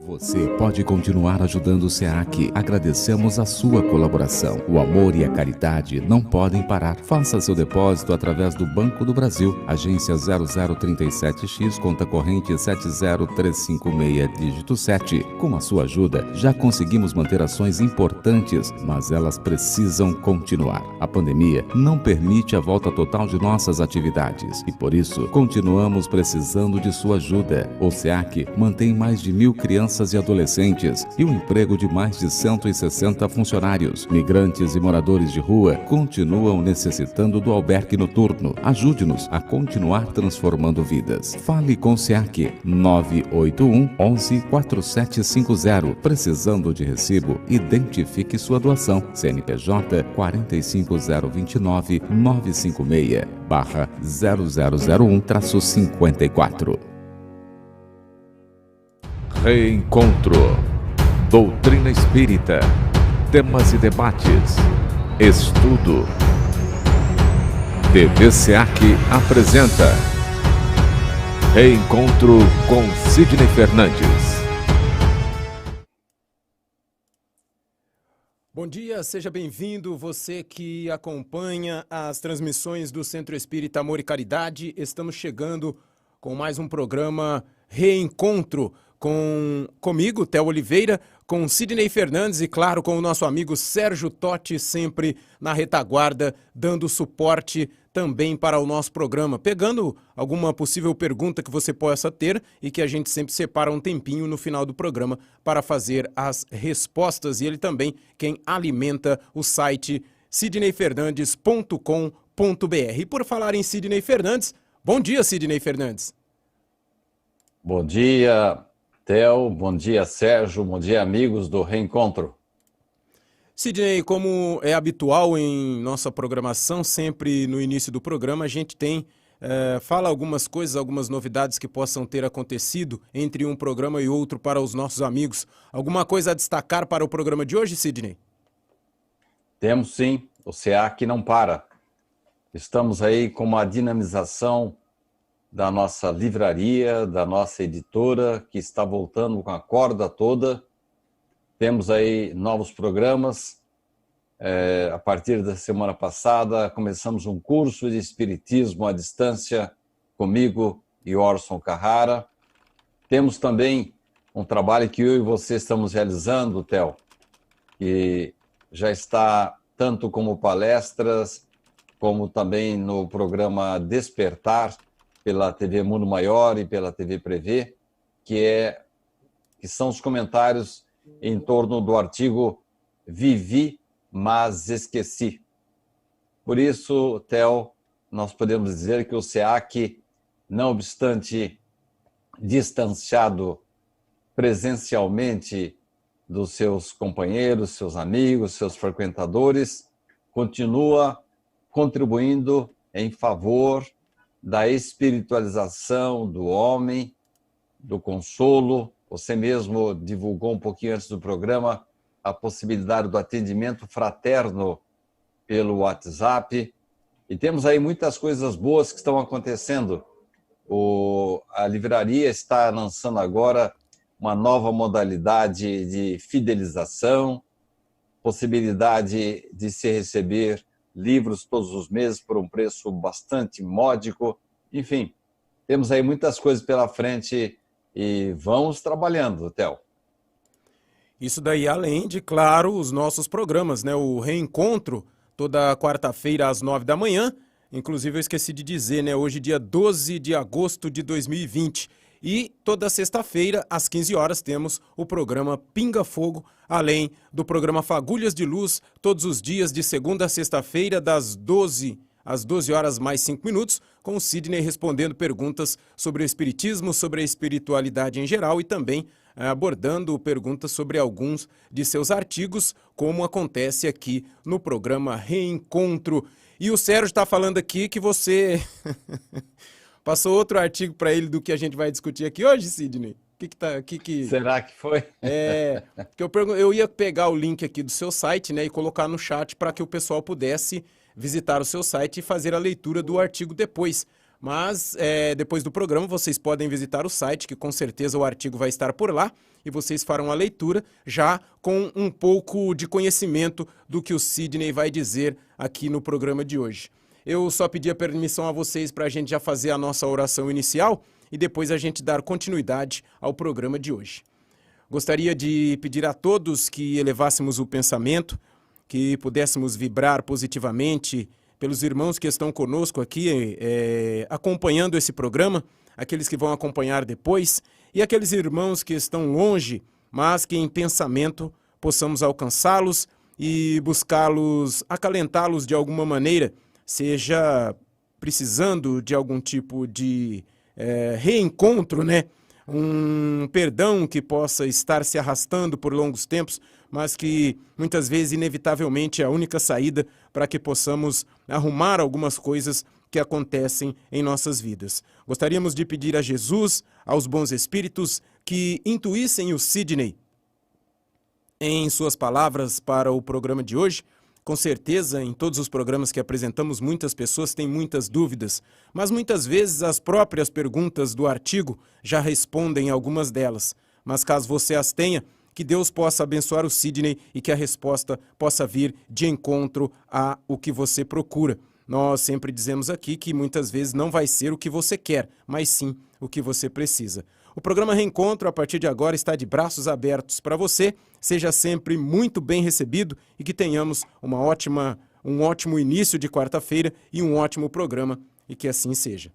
Você pode continuar ajudando o SEAC. Agradecemos a sua colaboração. O amor e a caridade não podem parar. Faça seu depósito através do Banco do Brasil, agência 0037X, conta corrente 70356, dígito 7. Com a sua ajuda, já conseguimos manter ações importantes, mas elas precisam continuar. A pandemia não permite a volta total de nossas atividades e, por isso, continuamos precisando de sua ajuda. O SEAC mantém mais de 1.000 crianças e adolescentes e o emprego de mais de 160 funcionários. Migrantes e moradores de rua continuam necessitando do albergue noturno. Ajude-nos a continuar transformando vidas. Fale com o SEAC 981 11 4750. Precisando de recibo, identifique sua doação. CNPJ 45029 956 /0001-54. Reencontro. Doutrina espírita. Temas e debates. Estudo. TV SEAC apresenta Reencontro com Sidney Fernandes. Bom dia, seja bem-vindo, você que acompanha as transmissões do Centro Espírita Amor e Caridade. Estamos chegando com mais um programa Reencontro comigo, Theo Oliveira, com Sidney Fernandes e, claro, com o nosso amigo Sérgio Totti, sempre na retaguarda, dando suporte também para o nosso programa, pegando alguma possível pergunta que você possa ter e que a gente sempre separa um tempinho no final do programa para fazer as respostas. E ele também quem alimenta o site sidneyfernandes.com.br. E por falar em Sidney Fernandes, bom dia, Sidney Fernandes. Bom dia, Theo, bom dia, Sérgio, bom dia, amigos do Reencontro. Sidney, como é habitual em nossa programação, sempre no início do programa a gente fala algumas coisas, algumas novidades que possam ter acontecido entre um programa e outro para os nossos amigos. Alguma coisa a destacar para o programa de hoje, Sidney? Temos sim, o SEAC não para. Estamos aí com uma dinamização da nossa livraria, da nossa editora, que está voltando com a corda toda. Temos aí novos programas. A partir da semana passada, começamos um curso de Espiritismo à distância comigo e Orson Carrara. Temos também um trabalho que eu e você estamos realizando, Theo, que já está tanto como palestras, como também no programa Despertar, pela TV Mundo Maior e pela TV Prevê, que são os comentários em torno do artigo Vivi, mas esqueci. Por isso, Theo, nós podemos dizer que o SEAC, não obstante distanciado presencialmente dos seus companheiros, seus amigos, seus frequentadores, continua contribuindo em favor da espiritualização do homem, do consolo. Você mesmo divulgou um pouquinho antes do programa a possibilidade do atendimento fraterno pelo WhatsApp. E temos aí muitas coisas boas que estão acontecendo. A livraria está lançando agora uma nova modalidade de fidelização, possibilidade de se receber livros todos os meses por um preço bastante módico. Enfim, temos aí muitas coisas pela frente e vamos trabalhando, Theo. Isso daí além de, claro, os nossos programas, né? O Reencontro, toda quarta-feira às 9 da manhã. Inclusive eu esqueci de dizer, né? Hoje dia 12 de agosto de 2020. E toda sexta-feira, às 15 horas, temos o programa Pinga Fogo, além do programa Fagulhas de Luz, todos os dias de segunda a sexta-feira, das 12 às 12 horas mais 5 minutos, com o Sidney respondendo perguntas sobre o espiritismo, sobre a espiritualidade em geral e também abordando perguntas sobre alguns de seus artigos, como acontece aqui no programa Reencontro. E o Sérgio está falando aqui que você passou outro artigo para ele do que a gente vai discutir aqui hoje, Sidney? Será que foi? Porque eu ia pegar o link aqui do seu site, né, e colocar no chat para que o pessoal pudesse visitar o seu site e fazer a leitura do artigo depois. Mas depois do programa vocês podem visitar o site, que com certeza o artigo vai estar por lá, e vocês farão a leitura já com um pouco de conhecimento do que o Sidney vai dizer aqui no programa de hoje. Eu só pedi a permissão a vocês para a gente já fazer a nossa oração inicial e depois a gente dar continuidade ao programa de hoje. Gostaria de pedir a todos que elevássemos o pensamento, que pudéssemos vibrar positivamente pelos irmãos que estão conosco aqui, acompanhando esse programa, aqueles que vão acompanhar depois, e aqueles irmãos que estão longe, mas que em pensamento possamos alcançá-los e buscá-los, acalentá-los de alguma maneira, seja precisando de algum tipo de reencontro, né? Um perdão que possa estar se arrastando por longos tempos, mas que muitas vezes, inevitavelmente, é a única saída para que possamos arrumar algumas coisas que acontecem em nossas vidas. Gostaríamos de pedir a Jesus, aos bons espíritos, que intuíssem o Sidney em suas palavras para o programa de hoje. Com certeza, em todos os programas que apresentamos, muitas pessoas têm muitas dúvidas, mas muitas vezes as próprias perguntas do artigo já respondem algumas delas. Mas caso você as tenha, que Deus possa abençoar o Sidney e que a resposta possa vir de encontro a o que você procura. Nós sempre dizemos aqui que muitas vezes não vai ser o que você quer, mas sim o que você precisa. O programa Reencontro, a partir de agora, está de braços abertos para você. Seja sempre muito bem recebido e que tenhamos um ótimo início de quarta-feira e um ótimo programa, e que assim seja.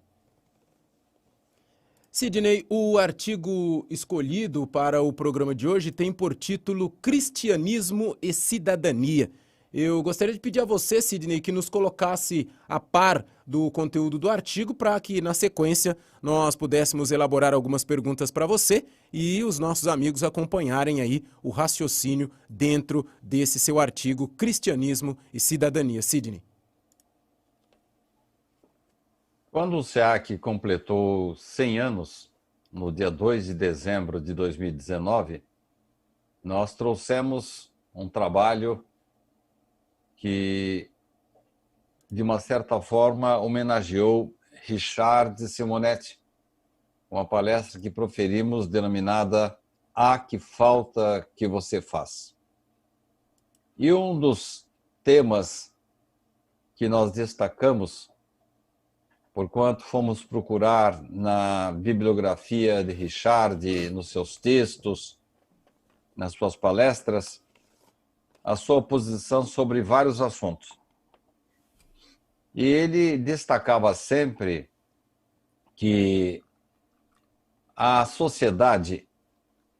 Sidney, o artigo escolhido para o programa de hoje tem por título Cristianismo e Cidadania. Eu gostaria de pedir a você, Sidney, que nos colocasse a par do conteúdo do artigo para que, na sequência, nós pudéssemos elaborar algumas perguntas para você e os nossos amigos acompanharem aí o raciocínio dentro desse seu artigo Cristianismo e Cidadania. Sidney. Quando o SEAC completou 100 anos, no dia 2 de dezembro de 2019, nós trouxemos um trabalho que, de uma certa forma, homenageou Richard Simonetti, uma palestra que proferimos denominada "A que falta que você faz". E um dos temas que nós destacamos, porquanto fomos procurar na bibliografia de Richard, nos seus textos, nas suas palestras, a sua posição sobre vários assuntos. E ele destacava sempre que a sociedade,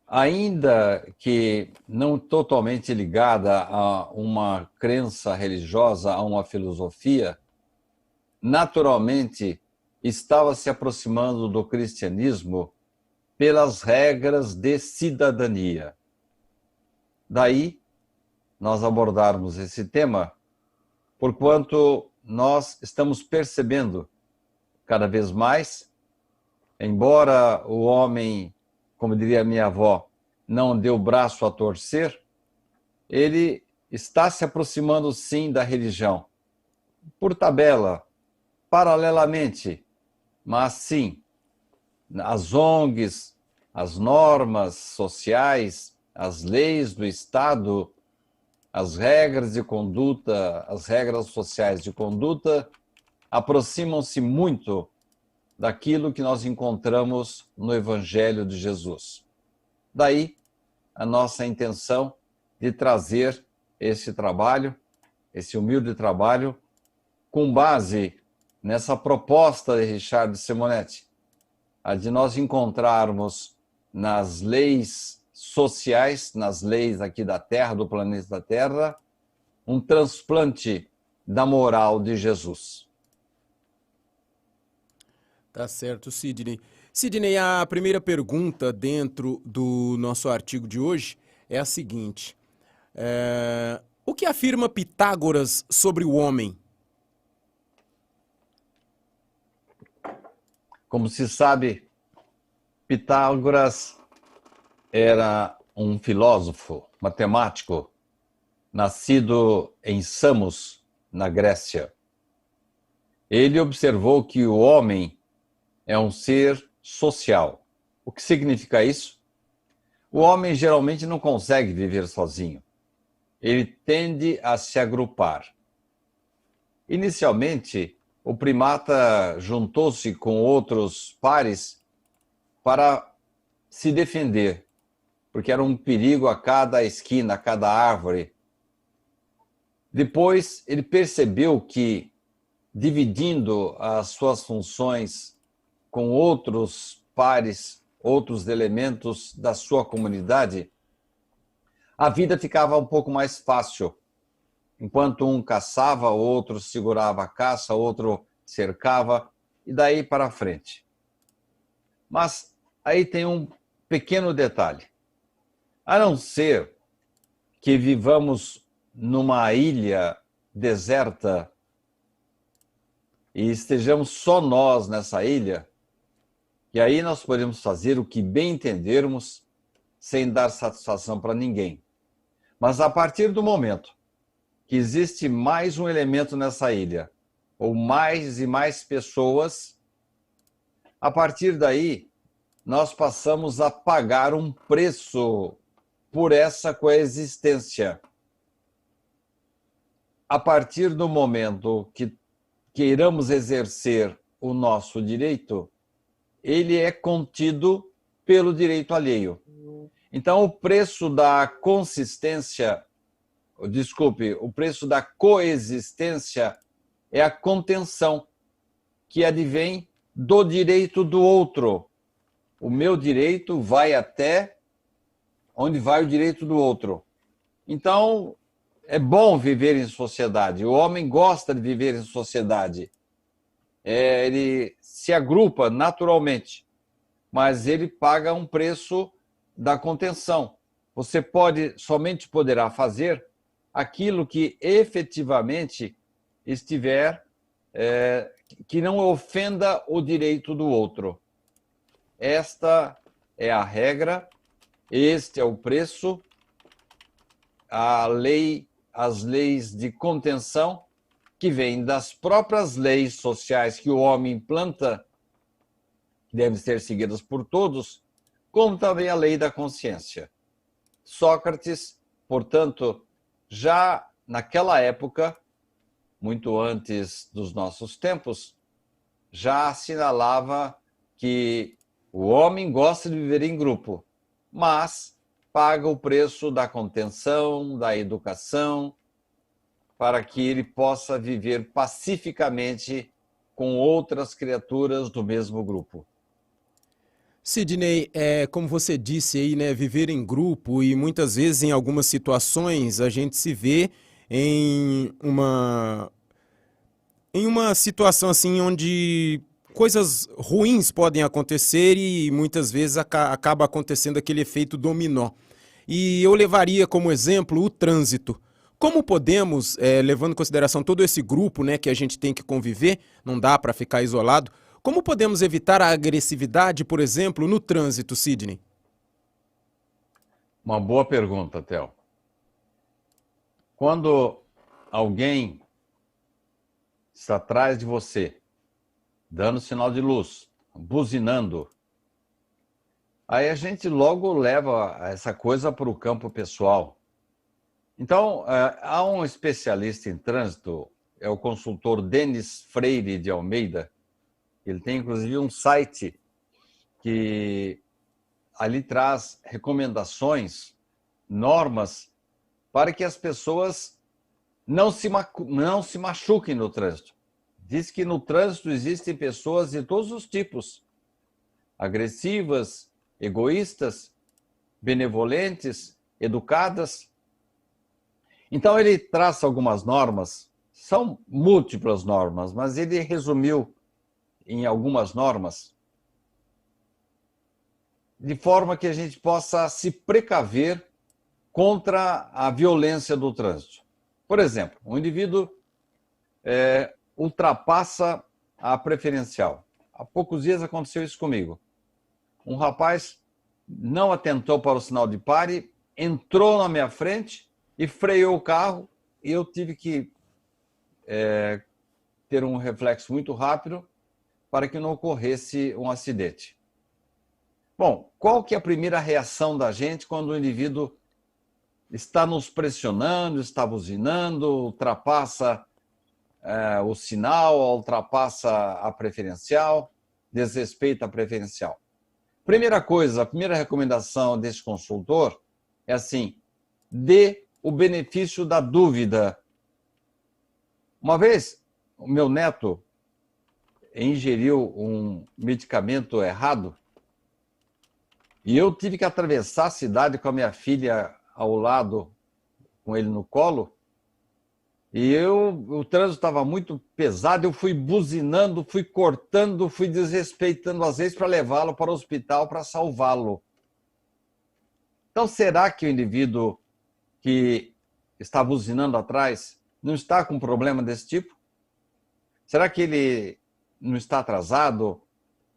ainda que não totalmente ligada a uma crença religiosa, a uma filosofia, naturalmente estava se aproximando do cristianismo pelas regras de cidadania. Daí, nós abordarmos esse tema, porquanto nós estamos percebendo cada vez mais, embora o homem, como diria minha avó, não dê o braço a torcer, ele está se aproximando sim da religião, por tabela, paralelamente, mas sim, as ONGs, as normas sociais, as leis do Estado, as regras de conduta, as regras sociais de conduta aproximam-se muito daquilo que nós encontramos no Evangelho de Jesus. Daí, a nossa intenção de trazer esse trabalho, esse humilde trabalho, com base nessa proposta de Richard Simonetti, a de nós encontrarmos nas leis sociais, nas leis aqui da Terra, do planeta da Terra, um transplante da moral de Jesus. Tá certo, Sidney. Sidney, a primeira pergunta dentro do nosso artigo de hoje é a seguinte. O que afirma Pitágoras sobre o homem? Como se sabe, Pitágoras era um filósofo, matemático, nascido em Samos, na Grécia. Ele observou que o homem é um ser social. O que significa isso? O homem geralmente não consegue viver sozinho. Ele tende a se agrupar. Inicialmente, o primata juntou-se com outros pares para se defender, porque era um perigo a cada esquina, a cada árvore. Depois, ele percebeu que, dividindo as suas funções com outros pares, outros elementos da sua comunidade, a vida ficava um pouco mais fácil. Enquanto um caçava, outro segurava a caça, outro cercava, e daí para frente. Mas aí tem um pequeno detalhe. A não ser que vivamos numa ilha deserta e estejamos só nós nessa ilha, e aí nós podemos fazer o que bem entendermos sem dar satisfação para ninguém. Mas a partir do momento que existe mais um elemento nessa ilha, ou mais e mais pessoas, a partir daí nós passamos a pagar um preço por essa coexistência. A partir do momento que queiramos exercer o nosso direito, ele é contido pelo direito alheio. Então, o preço da consistência, o preço da coexistência é a contenção, que advém do direito do outro. O meu direito vai até onde vai o direito do outro. Então, é bom viver em sociedade. O homem gosta de viver em sociedade. Ele se agrupa naturalmente, mas ele paga um preço da contenção. Você somente poderá fazer aquilo que efetivamente estiver, que não ofenda o direito do outro. Esta é a regra, este é o preço. As leis de contenção, que vêm das próprias leis sociais que o homem implanta, devem ser seguidas por todos, como também a lei da consciência. Sócrates, portanto, já naquela época, muito antes dos nossos tempos, já assinalava que o homem gosta de viver em grupo, mas paga o preço da contenção, da educação, para que ele possa viver pacificamente com outras criaturas do mesmo grupo. Sidney, como você disse aí, né, viver em grupo, e muitas vezes em algumas situações a gente se vê em uma situação assim onde coisas ruins podem acontecer e muitas vezes acaba acontecendo aquele efeito dominó. E eu levaria como exemplo o trânsito. Como podemos, levando em consideração todo esse grupo, né, que a gente tem que conviver, não dá para ficar isolado, como podemos evitar a agressividade, por exemplo, no trânsito, Sidney? Uma boa pergunta, Theo. Quando alguém está atrás de você, dando sinal de luz, buzinando, aí a gente logo leva essa coisa para o campo pessoal. Então, há um especialista em trânsito, é o consultor Denis Freire de Almeida. Ele tem, inclusive, um site que ali traz recomendações, normas, para que as pessoas não se machuquem no trânsito. Diz que no trânsito existem pessoas de todos os tipos, agressivas, egoístas, benevolentes, educadas. Então ele traça algumas normas, são múltiplas normas, mas ele resumiu em algumas normas, de forma que a gente possa se precaver contra a violência do trânsito. Por exemplo, um indivíduo ultrapassa a preferencial. Há poucos dias aconteceu isso comigo. Um rapaz não atentou para o sinal de pare, entrou na minha frente e freou o carro, e eu tive que ter um reflexo muito rápido para que não ocorresse um acidente. Bom, qual que é a primeira reação da gente quando o indivíduo está nos pressionando, está buzinando, ultrapassa o sinal, ultrapassa a preferencial, desrespeita a preferencial? Primeira coisa, a primeira recomendação desse consultor é assim: dê o benefício da dúvida. Uma vez, o meu neto ingeriu um medicamento errado e eu tive que atravessar a cidade com a minha filha ao lado, com ele no colo, e o trânsito estava muito pesado, eu fui buzinando, fui cortando, fui desrespeitando às vezes para levá-lo para o hospital para salvá-lo. Então, será que o indivíduo que está buzinando atrás não está com um problema desse tipo? Será que ele não está atrasado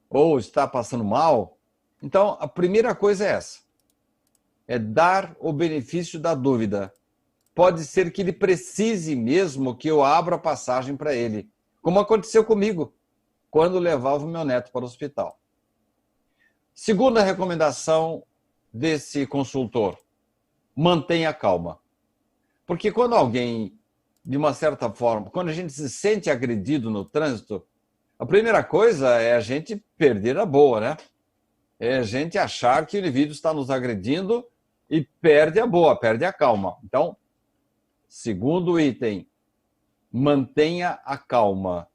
ou está passando mal? Então, a primeira coisa é essa: é dar o benefício da dúvida. Pode ser que ele precise mesmo que eu abra a passagem para ele, como aconteceu comigo quando levava o meu neto para o hospital. Segunda recomendação desse consultor: mantenha calma. Porque quando alguém, de uma certa forma, quando a gente se sente agredido no trânsito, a primeira coisa é a gente perder a boa, né? É a gente achar que o indivíduo está nos agredindo e perde a boa, perde a calma. Então, segundo item, mantenha a calma.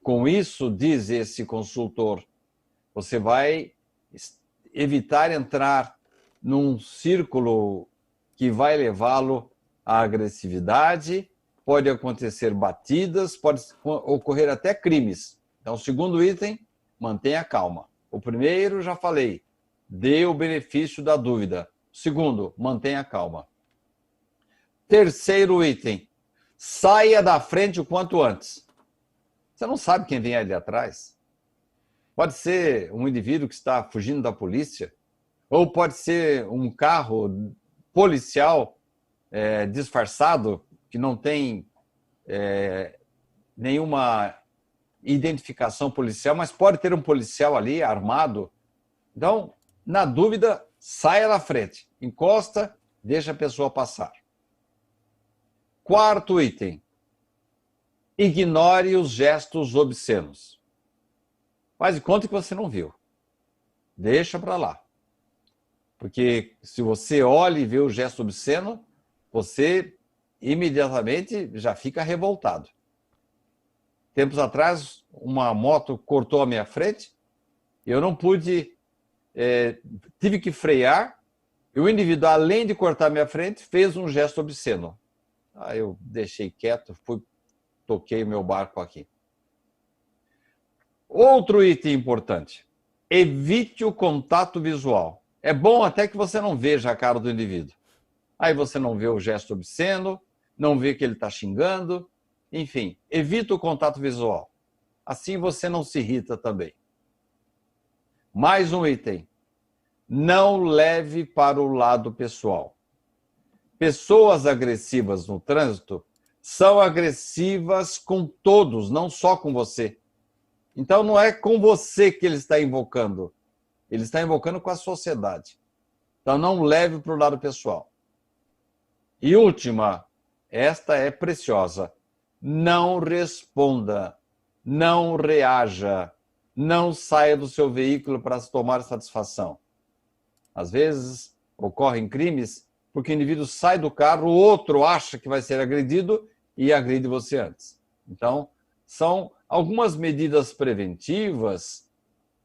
Com isso, diz esse consultor, você vai evitar entrar num círculo que vai levá-lo à agressividade, pode acontecer batidas, pode ocorrer até crimes. Então, segundo item, mantenha a calma. O primeiro, já falei, dê o benefício da dúvida. Segundo, mantenha a calma. Terceiro item, saia da frente o quanto antes. Você não sabe quem vem ali atrás. Pode ser um indivíduo que está fugindo da polícia, ou pode ser um carro policial disfarçado, que não tem nenhuma identificação policial, mas pode ter um policial ali armado. Então, na dúvida, saia da frente, encosta, deixa a pessoa passar. Quarto item, ignore os gestos obscenos. Faz de conta que você não viu. Deixa para lá. Porque se você olha e vê o gesto obsceno, você imediatamente já fica revoltado. Tempos atrás, uma moto cortou a minha frente, e eu não pude, tive que frear, e o indivíduo, além de cortar a minha frente, fez um gesto obsceno. Aí eu deixei quieto, toquei meu barco aqui. Outro item importante, evite o contato visual. É bom até que você não veja a cara do indivíduo. Aí você não vê o gesto obsceno, não vê que ele está xingando, enfim, evita o contato visual. Assim você não se irrita também. Mais um item, não leve para o lado pessoal. Pessoas agressivas no trânsito são agressivas com todos, não só com você. Então não é com você que ele está invocando, ele está invocando com a sociedade. Então não leve para o lado pessoal. E última, esta é preciosa, não responda, não reaja, não saia do seu veículo para tomar satisfação. Às vezes ocorrem crimes porque o indivíduo sai do carro, o outro acha que vai ser agredido e agride você antes. Então, são algumas medidas preventivas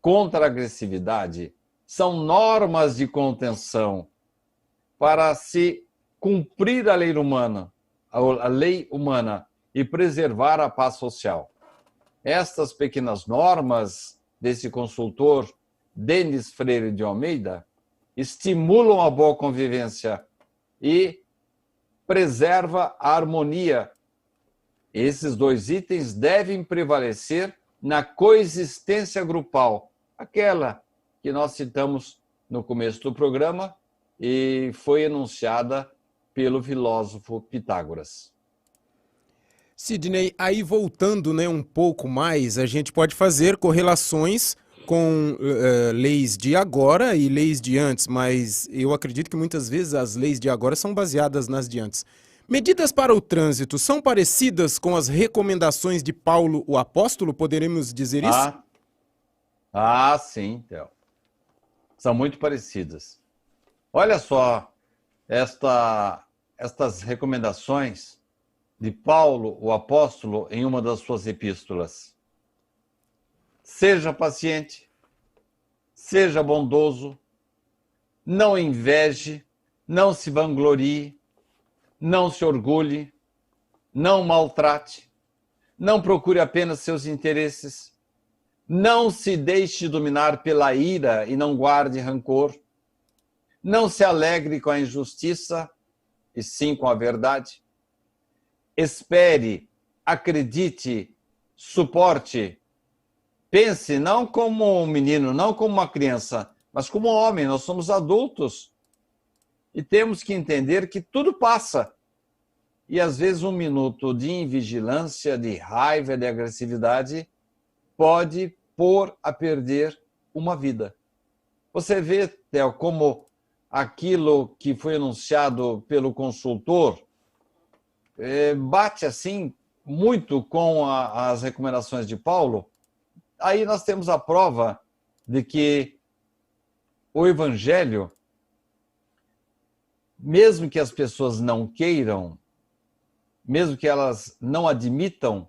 contra a agressividade, são normas de contenção para se cumprir a lei humana e preservar a paz social. Estas pequenas normas desse consultor Denis Freire de Almeida estimulam a boa convivência e preserva a harmonia. Esses dois itens devem prevalecer na coexistência grupal, aquela que nós citamos no começo do programa e foi enunciada pelo filósofo Pitágoras. Sidney, aí voltando, né, um pouco mais, a gente pode fazer correlações com leis de agora e leis de antes, mas eu acredito que muitas vezes as leis de agora são baseadas nas de antes. Medidas para o trânsito são parecidas com as recomendações de Paulo, o apóstolo? Poderemos dizer isso? Sim, Theo. São muito parecidas. Olha só estas recomendações de Paulo, o apóstolo, em uma das suas epístolas. Seja paciente, seja bondoso, não inveje, não se vanglorie, não se orgulhe, não maltrate, não procure apenas seus interesses, não se deixe dominar pela ira e não guarde rancor, não se alegre com a injustiça e sim com a verdade. Espere, acredite, suporte. Pense não como um menino, não como uma criança, mas como um homem. Nós somos adultos e temos que entender que tudo passa. E às vezes 1 minuto de invigilância, de raiva, de agressividade pode pôr a perder uma vida. Você vê, Theo, como aquilo que foi anunciado pelo consultor bate assim muito com as recomendações de Paulo. Aí nós temos a prova de que o Evangelho, mesmo que as pessoas não queiram, mesmo que elas não admitam,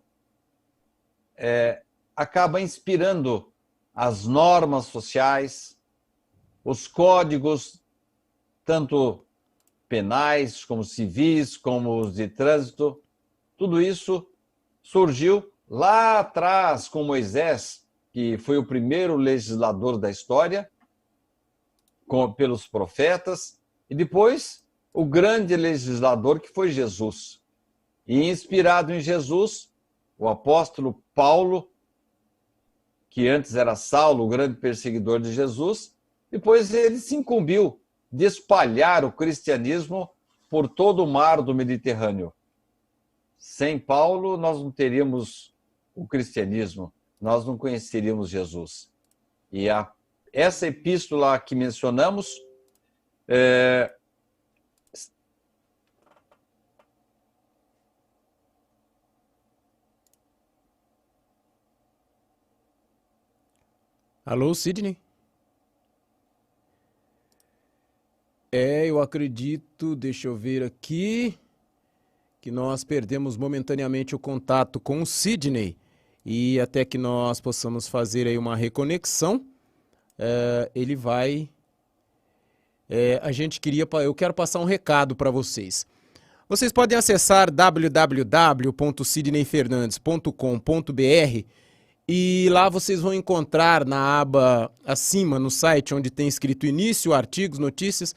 acaba inspirando as normas sociais, os códigos, tanto penais, como civis, como os de trânsito. Tudo isso surgiu lá atrás com Moisés, que foi o primeiro legislador da história, pelos profetas, e depois o grande legislador que foi Jesus. E inspirado em Jesus, o apóstolo Paulo, que antes era Saulo, o grande perseguidor de Jesus, depois ele se incumbiu de espalhar o cristianismo por todo o mar do Mediterrâneo. Sem Paulo, nós não teríamos o cristianismo, nós não conheceríamos Jesus. E essa epístola que mencionamos Alô, Sidney? Eu acredito, deixa eu ver aqui, que nós perdemos momentaneamente o contato com o Sidney e até que nós possamos fazer aí uma reconexão, ele vai... eu quero passar um recado para vocês. Vocês podem acessar www.sidneyfernandes.com.br e lá vocês vão encontrar na aba acima, no site, onde tem escrito início, artigos, notícias,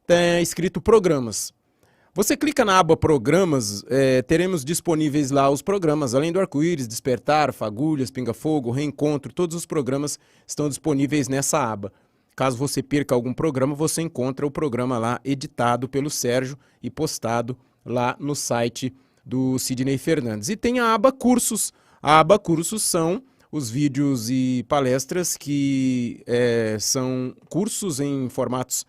tem escrito programas. Você clica na aba programas, teremos disponíveis lá os programas, além do Arco-Íris, Despertar, Fagulhas, Pinga Fogo, Reencontro, todos os programas estão disponíveis nessa aba. Caso você perca algum programa, você encontra o programa lá editado pelo Sérgio e postado lá no site do Sidney Fernandes. E tem a aba cursos. A aba cursos são os vídeos e palestras que são cursos em formatos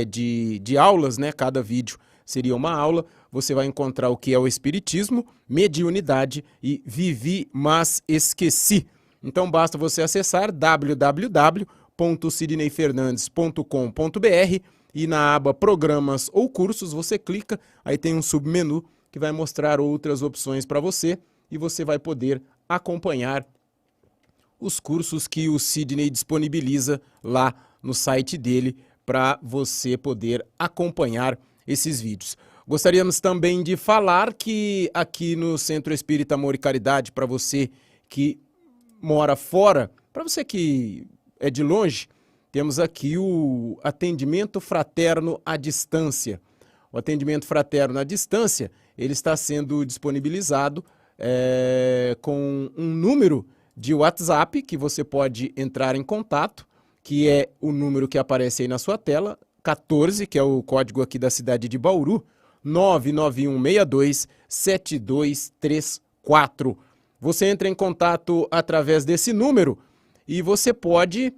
de aulas, né? Cada vídeo seria uma aula. Você vai encontrar o que é o Espiritismo, Mediunidade e Vivi, mas Esqueci. Então basta você acessar www.sidneyfernandes.com.br e na aba Programas ou Cursos você clica, aí tem um submenu que vai mostrar outras opções para você e você vai poder acompanhar os cursos que o Sidney disponibiliza lá no site dele para você poder acompanhar esses vídeos. Gostaríamos também de falar que aqui no Centro Espírita Amor e Caridade, para você que mora fora, para você que é de longe, temos aqui o atendimento fraterno à distância. O atendimento fraterno à distância, ele está sendo disponibilizado com um número de WhatsApp que você pode entrar em contato, que é o número que aparece aí na sua tela, 14, que é o código aqui da cidade de Bauru, 99162-7234. 3334. Você entra em contato através desse número e você pode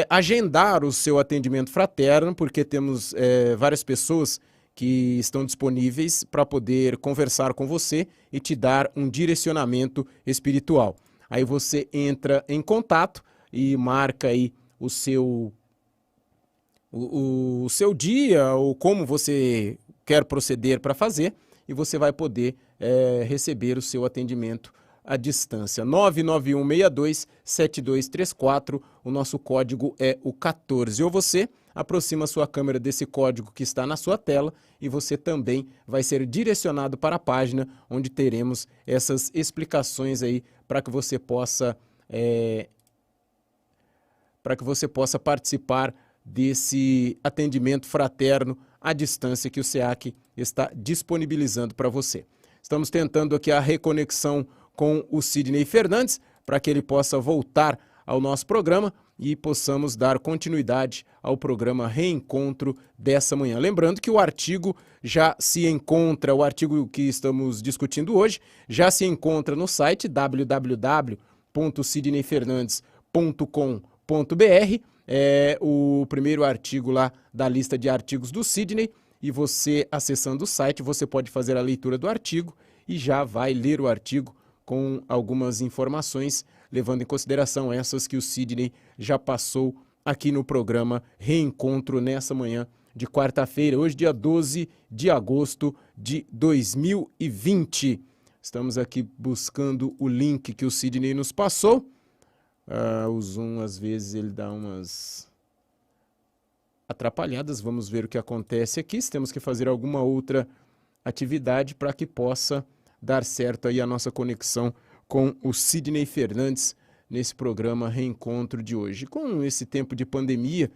agendar o seu atendimento fraterno, porque temos várias pessoas que estão disponíveis para poder conversar com você e te dar um direcionamento espiritual. Aí você entra em contato e marca aí o seu dia ou como você quer proceder para fazer e você vai poder receber o seu atendimento à distância. 99162-7234, o nosso código é o 14. Ou você aproxima a sua câmera desse código que está na sua tela e você também vai ser direcionado para a página onde teremos essas explicações aí para que você possa participar desse atendimento fraterno à distância que o SEAC está disponibilizando para você. Estamos tentando aqui a reconexão com o Sidney Fernandes para que ele possa voltar ao nosso programa e possamos dar continuidade ao programa Reencontro dessa manhã. Lembrando que o artigo já se encontra, o artigo que estamos discutindo hoje, já se encontra no site www.sidneyfernandes.com.br. É o primeiro artigo lá da lista de artigos do Sidney e você, acessando o site, você pode fazer a leitura do artigo e já vai ler o artigo com algumas informações, levando em consideração essas que o Sidney já passou aqui no programa Reencontro nessa manhã de quarta-feira, hoje dia 12 de agosto de 2020. Estamos aqui buscando o link que o Sidney nos passou. O Zoom, às vezes, ele dá umas atrapalhadas. Vamos ver o que acontece aqui. Se temos que fazer alguma outra atividade para que possa dar certo aí a nossa conexão com o Sidney Fernandes nesse programa Reencontro de hoje. Com esse tempo de pandemia,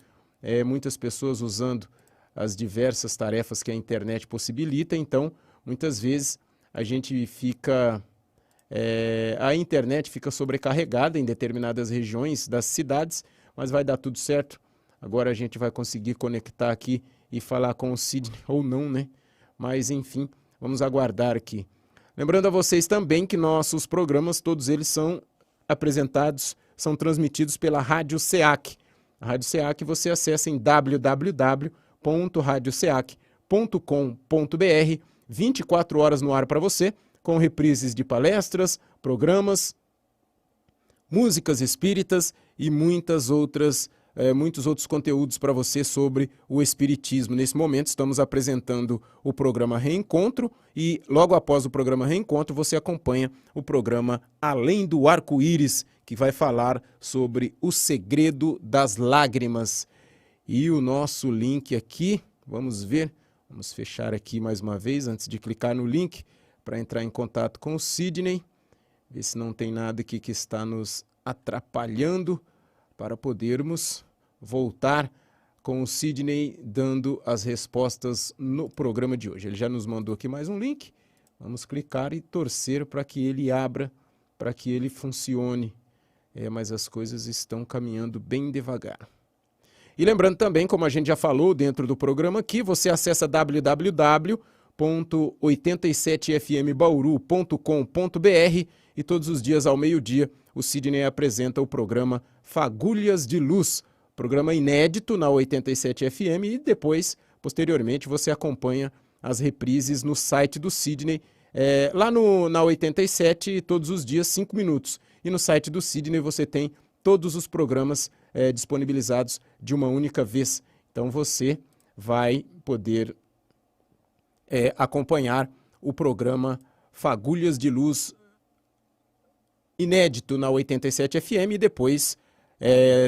muitas pessoas usando as diversas tarefas que a internet possibilita, então, muitas vezes, a gente fica... a internet fica sobrecarregada em determinadas regiões das cidades, mas vai dar tudo certo. Agora a gente vai conseguir conectar aqui e falar com o Sidney, ou não, né? Mas, enfim, vamos aguardar aqui. Lembrando a vocês também que nossos programas, todos eles são apresentados, são transmitidos pela Rádio SEAC. A Rádio SEAC você acessa em www.radioseac.com.br, 24 horas no ar para você, com reprises de palestras, programas, músicas espíritas e muitos outros conteúdos para você sobre o espiritismo. Nesse momento estamos apresentando o programa Reencontro e logo após o programa Reencontro você acompanha o programa Além do Arco-Íris, que vai falar sobre o segredo das lágrimas. E o nosso link aqui, vamos ver, vamos fechar aqui mais uma vez antes de clicar no link para entrar em contato com o Sidney, ver se não tem nada aqui que está nos atrapalhando para podermos voltar com o Sidney dando as respostas no programa de hoje. Ele já nos mandou aqui mais um link, vamos clicar e torcer para que ele abra, para que ele funcione, mas as coisas estão caminhando bem devagar. E lembrando também, como a gente já falou dentro do programa aqui, você acessa www.87fmbauru.com.br e todos os dias ao meio-dia o Sidney apresenta o programa Fagulhas de Luz, programa inédito na 87 FM e depois, posteriormente, você acompanha as reprises no site do Sidney, lá na 87 todos os dias 5 minutos e no site do Sidney você tem todos os programas disponibilizados de uma única vez, então você vai poder acompanhar o programa Fagulhas de Luz inédito na 87 FM e depois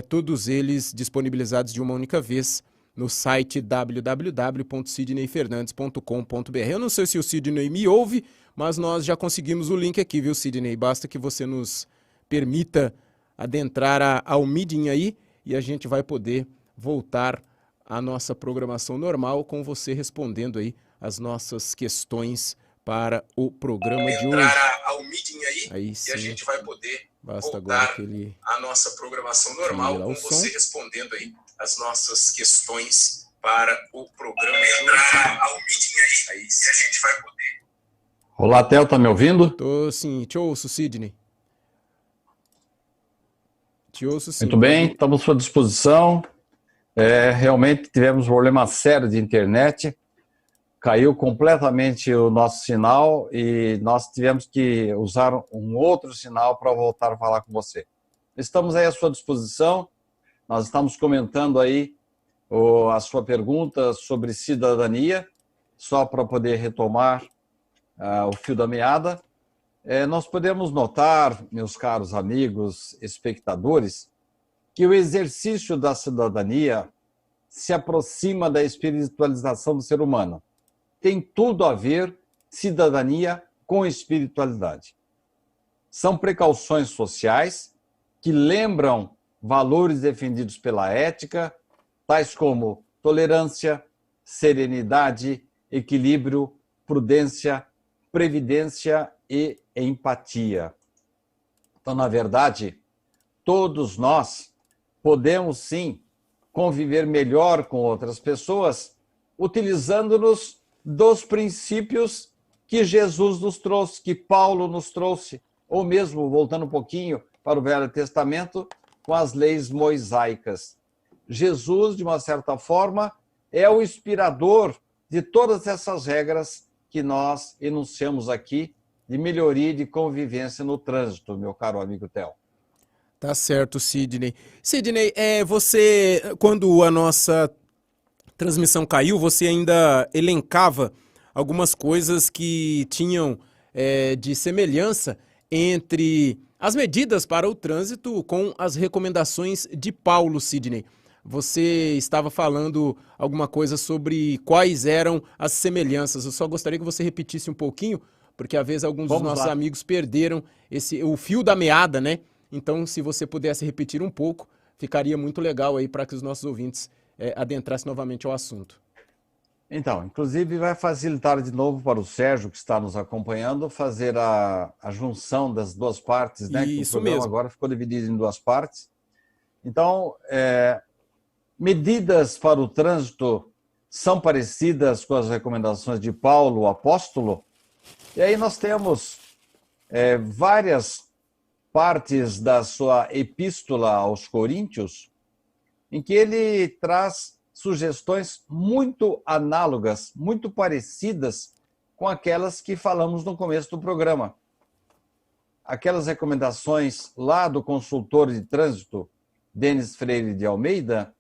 todos eles disponibilizados de uma única vez no site www.sidneyfernandes.com.br. Eu não sei se o Sidney me ouve, mas nós já conseguimos o link aqui, viu, Sidney? Basta que você nos permita adentrar ao meeting aí e a gente vai poder voltar à nossa programação normal com você respondendo aí as nossas questões para o programa de hoje. Ao meeting aí sim, e a gente vai poder basta voltar agora que ele... à nossa programação normal com você respondendo aí as nossas questões para o programa de hoje. Ao meeting aí sim, e a gente vai poder Olá, Theo, tá me ouvindo? Tô sim, te ouço, Sidney. Te ouço sim, Muito bem, pode... estamos à sua disposição. Realmente tivemos um problema sério de internet, caiu completamente o nosso sinal e nós tivemos que usar um outro sinal para voltar a falar com você. Estamos aí à sua disposição, nós estamos comentando aí a sua pergunta sobre cidadania, só para poder retomar o fio da meada. Nós podemos notar, meus caros amigos espectadores, que o exercício da cidadania se aproxima da espiritualização do ser humano. Tem tudo a ver cidadania com espiritualidade. São precauções sociais que lembram valores defendidos pela ética, tais como tolerância, serenidade, equilíbrio, prudência, previdência e empatia. Então, na verdade, todos nós podemos sim conviver melhor com outras pessoas, utilizando-nos dos princípios que Jesus nos trouxe, que Paulo nos trouxe, ou mesmo, voltando um pouquinho para o Velho Testamento, com as leis mosaicas. Jesus, de uma certa forma, é o inspirador de todas essas regras que nós enunciamos aqui de melhoria e de convivência no trânsito, meu caro amigo Theo. Tá certo, Sidney. Sidney, você, quando a nossa transmissão caiu, você ainda elencava algumas coisas que tinham de semelhança entre as medidas para o trânsito com as recomendações de Paulo, Sidney. Você estava falando alguma coisa sobre quais eram as semelhanças. Eu só gostaria que você repetisse um pouquinho, porque às vezes alguns dos nossos amigos perderam o fio da meada, né? Então, se você pudesse repetir um pouco, ficaria muito legal aí para que os nossos ouvintes adentrassem novamente ao assunto. Então, inclusive vai facilitar de novo para o Sérgio, que está nos acompanhando, fazer a junção das duas partes, né? Isso que o programa mesmo. Agora ficou dividido em duas partes. Então, medidas para o trânsito são parecidas com as recomendações de Paulo, o apóstolo. E aí nós temos várias partes da sua epístola aos Coríntios, em que ele traz sugestões muito análogas, muito parecidas com aquelas que falamos no começo do programa. Aquelas recomendações lá do consultor de trânsito, Denis Freire de Almeida,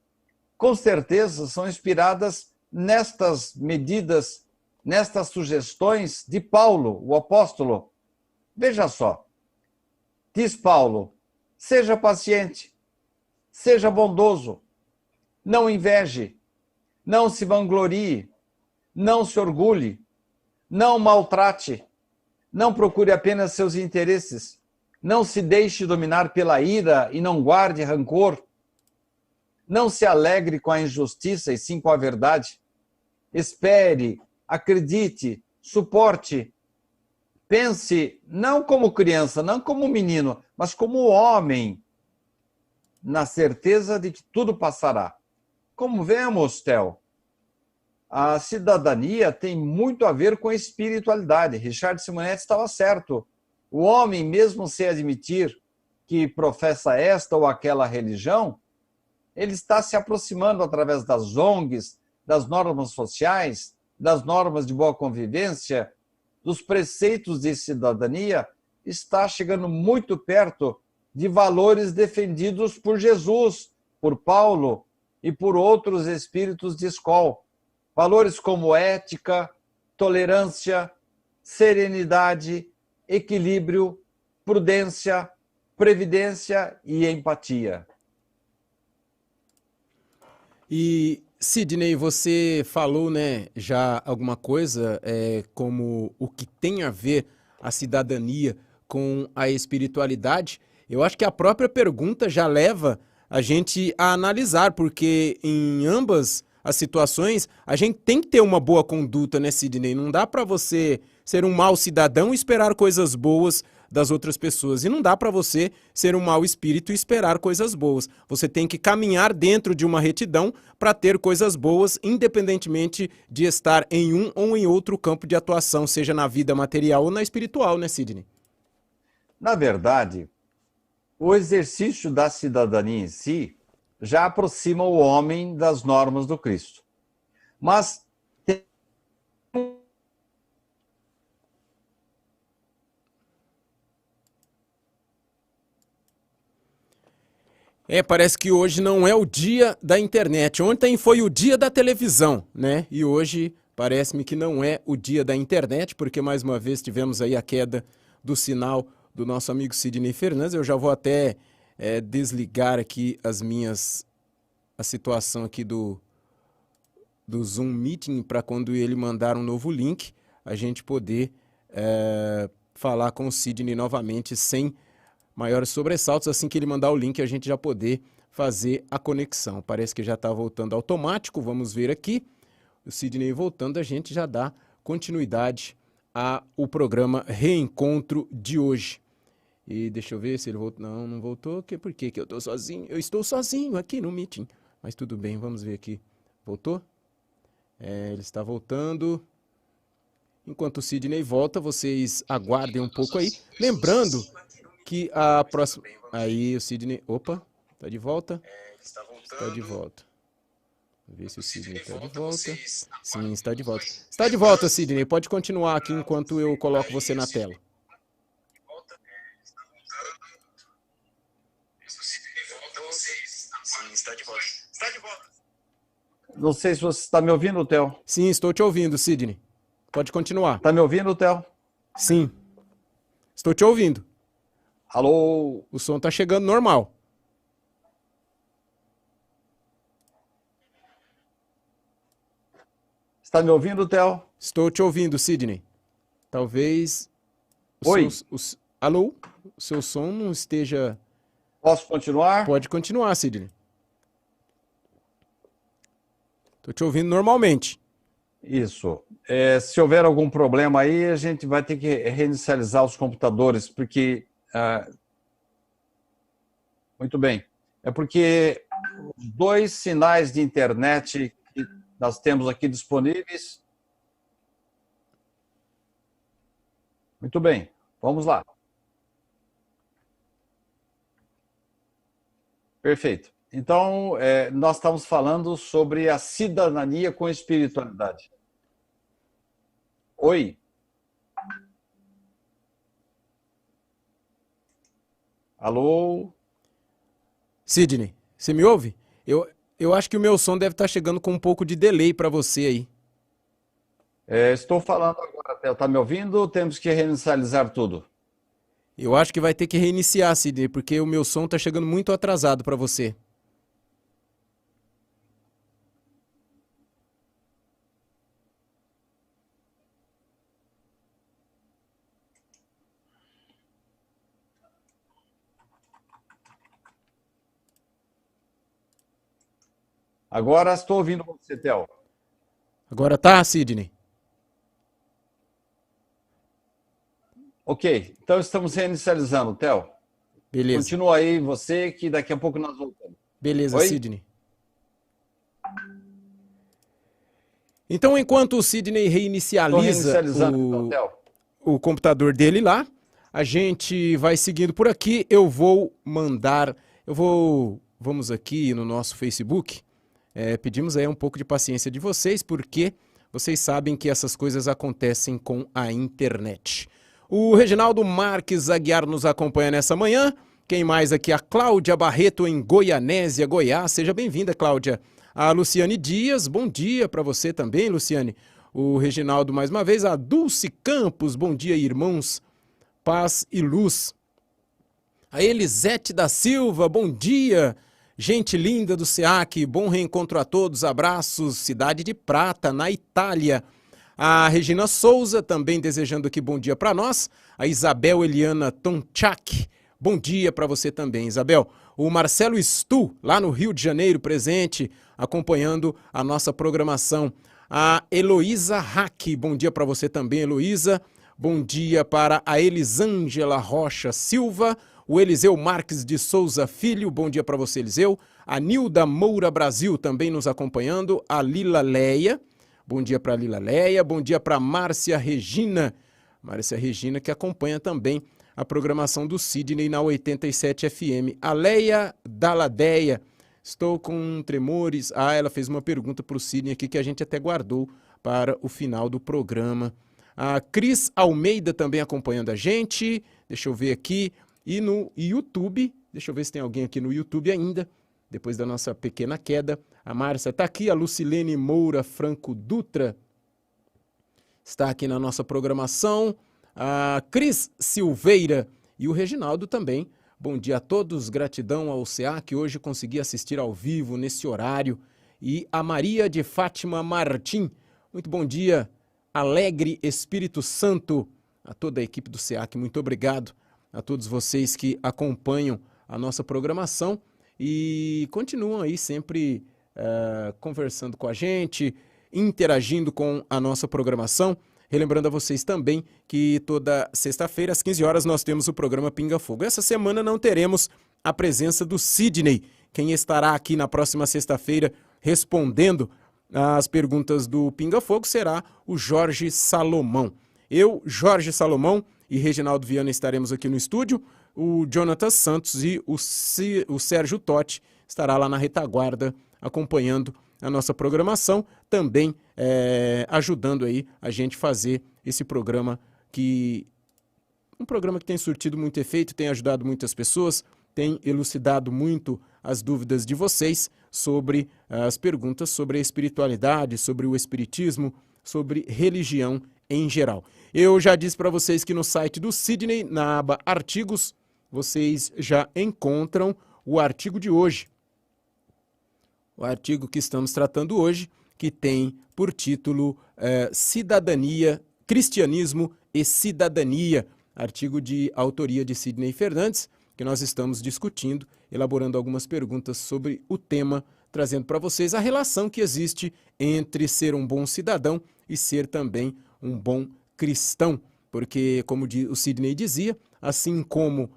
com certeza são inspiradas nestas medidas, nestas sugestões de Paulo, o apóstolo. Veja só, diz Paulo, seja paciente, seja bondoso, não inveje, não se vanglorie, não se orgulhe, não maltrate, não procure apenas seus interesses, não se deixe dominar pela ira e não guarde rancor, não se alegre com a injustiça e sim com a verdade, espere, acredite, suporte, pense não como criança, não como menino, mas como homem, na certeza de que tudo passará. Como vemos, Theo, a cidadania tem muito a ver com a espiritualidade. Richard Simonetti estava certo. O homem, mesmo sem admitir que professa esta ou aquela religião, ele está se aproximando através das ONGs, das normas sociais, das normas de boa convivência, dos preceitos de cidadania, está chegando muito perto de valores defendidos por Jesus, por Paulo e por outros espíritos de escola. Valores como ética, tolerância, serenidade, equilíbrio, prudência, previdência e empatia. E, Sidney, você falou, né, já alguma coisa como o que tem a ver a cidadania com a espiritualidade. Eu acho que a própria pergunta já leva a gente a analisar, porque em ambas as situações, a gente tem que ter uma boa conduta, né, Sidney? Não dá para você ser um mau cidadão e esperar coisas boas das outras pessoas. E não dá para você ser um mau espírito e esperar coisas boas. Você tem que caminhar dentro de uma retidão para ter coisas boas, independentemente de estar em um ou em outro campo de atuação, seja na vida material ou na espiritual, né, Sidney? Na verdade, o exercício da cidadania em si já aproxima o homem das normas do Cristo. Mas parece que hoje não é o dia da internet. Ontem foi o dia da televisão, né? E hoje parece-me que não é o dia da internet, porque mais uma vez tivemos aí a queda do sinal do nosso amigo Sidney Fernandes. Eu já vou até desligar aqui a situação aqui do Zoom Meeting para quando ele mandar um novo link, a gente poder falar com o Sidney novamente sem maiores sobressaltos. Assim que ele mandar o link, a gente já poder fazer a conexão. Parece que já está voltando automático. Vamos ver aqui. O Sidney voltando, a gente já dá continuidade ao programa Reencontro de hoje. E deixa eu ver se ele voltou. Não, não voltou. Por quê? Que eu estou sozinho. Eu estou sozinho aqui no meeting. Mas tudo bem, vamos ver aqui. Voltou? Ele está voltando. Enquanto o Sidney volta, vocês aguardem um pouco aí. Lembrando que a próxima... Aí o Sidney... Opa, está de volta? Está de volta. Vamos ver se o Sidney está de volta. Sim, está de volta. Está de volta, Sidney. Pode continuar aqui enquanto eu coloco você na tela. Sim, está de volta. Está de volta. não sei se você está me ouvindo, Theo. Sim, estou te ouvindo, Sidney. Pode continuar. Está me ouvindo, Theo? Sim. Estou te ouvindo. Alô? O som está chegando normal. Está me ouvindo, Theo? Estou te ouvindo, Sidney. Talvez... Oi? Alô? O seu som não esteja... Posso continuar? Pode continuar, Sidney. Estou te ouvindo normalmente. Isso. Se houver algum problema aí, a gente vai ter que reinicializar os computadores, porque... Muito bem. É porque os dois sinais de internet que nós temos aqui disponíveis... Muito bem. Vamos lá. Perfeito. Então, nós estamos falando sobre a cidadania com espiritualidade. Oi? Alô? Sidney, você me ouve? Eu acho que o meu som deve estar chegando com um pouco de delay para você aí. Estou falando agora, Theo. Está me ouvindo? Temos que reinicializar tudo. Eu acho que vai ter que reiniciar, Sidney, porque o meu som está chegando muito atrasado para você. Agora estou ouvindo você, Theo. Agora tá, Sidney? Ok, então estamos reinicializando, Theo. Beleza. Continua aí você, que daqui a pouco nós voltamos. Beleza, Oi? Sidney. Então, enquanto o Sidney reinicializa então, Theo. o computador dele lá, a gente vai seguindo por aqui. Vamos aqui no nosso Facebook. Pedimos aí um pouco de paciência de vocês, porque vocês sabem que essas coisas acontecem com a internet. O Reginaldo Marques Aguiar nos acompanha nessa manhã. Quem mais aqui? A Cláudia Barreto, em Goianésia, Goiás. Seja bem-vinda, Cláudia. A Luciane Dias, bom dia para você também, Luciane. O Reginaldo, mais uma vez. A Dulce Campos, bom dia, irmãos. Paz e luz. A Elisete da Silva, bom dia. Gente linda do SEAC, bom reencontro a todos, abraços, Cidade de Prata, na Itália. A Regina Souza, também desejando aqui bom dia para nós. A Isabel Eliana Tonchak, Bom dia para você também, Isabel. O Marcelo Stu, lá no Rio de Janeiro, presente, acompanhando a nossa programação. A Heloísa Hack, bom dia para você também, Heloísa. Bom dia para a Elisângela Rocha Silva. O Eliseu Marques de Souza Filho, bom dia para você, Eliseu. A Nilda Moura Brasil também nos acompanhando. A Lila Leia, bom dia para a Lila Leia. Bom dia para Márcia Regina. Márcia Regina que acompanha também a programação do Sidney na 87 FM. A Leia Daladeia, estou com tremores. Ela fez uma pergunta para o Sidney aqui que a gente até guardou para o final do programa. A Cris Almeida também acompanhando a gente. Deixa eu ver aqui. E no YouTube, deixa eu ver se tem alguém aqui no YouTube ainda, depois da nossa pequena queda. A Márcia está aqui, a Lucilene Moura Franco Dutra está aqui na nossa programação. A Cris Silveira e o Reginaldo também. Bom dia a todos, gratidão ao CA que hoje consegui assistir ao vivo nesse horário. E a Maria de Fátima Martim, muito bom dia. Alegre Espírito Santo, a toda a equipe do SEAC, muito obrigado a todos vocês que acompanham a nossa programação e continuam aí sempre conversando com a gente, interagindo com a nossa programação. Relembrando a vocês também que toda sexta-feira, às 15 horas, nós temos o programa Pinga Fogo. Essa semana não teremos a presença do Sidney. Quem estará aqui na próxima sexta-feira respondendo as perguntas do Pinga Fogo será o Jorge Salomão. Eu, Jorge Salomão e Reginaldo Viana estaremos aqui no estúdio. O Jonathan Santos e o Sérgio Totti estará lá na retaguarda acompanhando a nossa programação, também ajudando aí a gente fazer esse programa um programa que tem surtido muito efeito, tem ajudado muitas pessoas, tem elucidado muito as dúvidas de vocês sobre as perguntas sobre a espiritualidade, sobre o espiritismo, sobre religião em geral. Eu já disse para vocês que no site do Sidney, na aba Artigos, vocês já encontram o artigo de hoje. O artigo que estamos tratando hoje, que tem por título Cidadania, Cristianismo e Cidadania, artigo de autoria de Sidney Fernandes, que nós estamos discutindo, elaborando algumas perguntas sobre o tema, trazendo para vocês a relação que existe entre ser um bom cidadão e ser também um bom cristão. Porque, como o Sidney dizia, assim como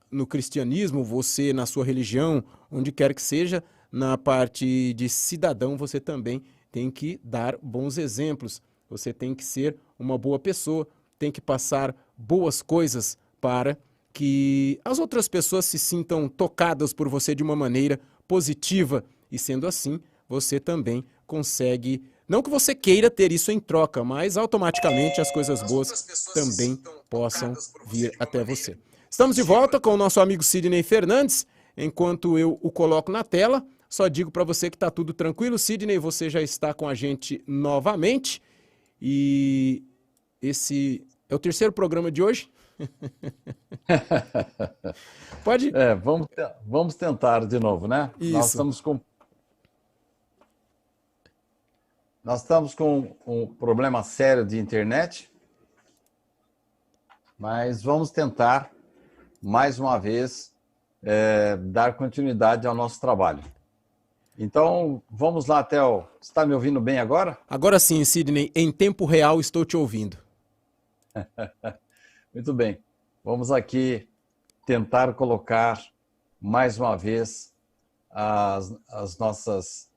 no cristianismo, você na sua religião, onde quer que seja, na parte de cidadão, você também tem que dar bons exemplos. Você tem que ser uma boa pessoa, tem que passar boas coisas para que as outras pessoas se sintam tocadas por você de uma maneira positiva. E sendo assim, você também consegue, não que você queira ter isso em troca, mas automaticamente as coisas boas também possam vir até você. Estamos de volta com o nosso amigo Sidney Fernandes. Enquanto eu o coloco na tela, só digo para você que está tudo tranquilo. Sidney, você já está com a gente novamente. E esse é o terceiro programa de hoje. Pode? Vamos tentar de novo, né? Isso. Nós estamos com um problema sério de internet, mas vamos tentar, mais uma vez, dar continuidade ao nosso trabalho. Então, vamos lá, Theo. Você está me ouvindo bem agora? Agora sim, Sidney, em tempo real estou te ouvindo. Muito bem. Vamos aqui tentar colocar, mais uma vez, as nossas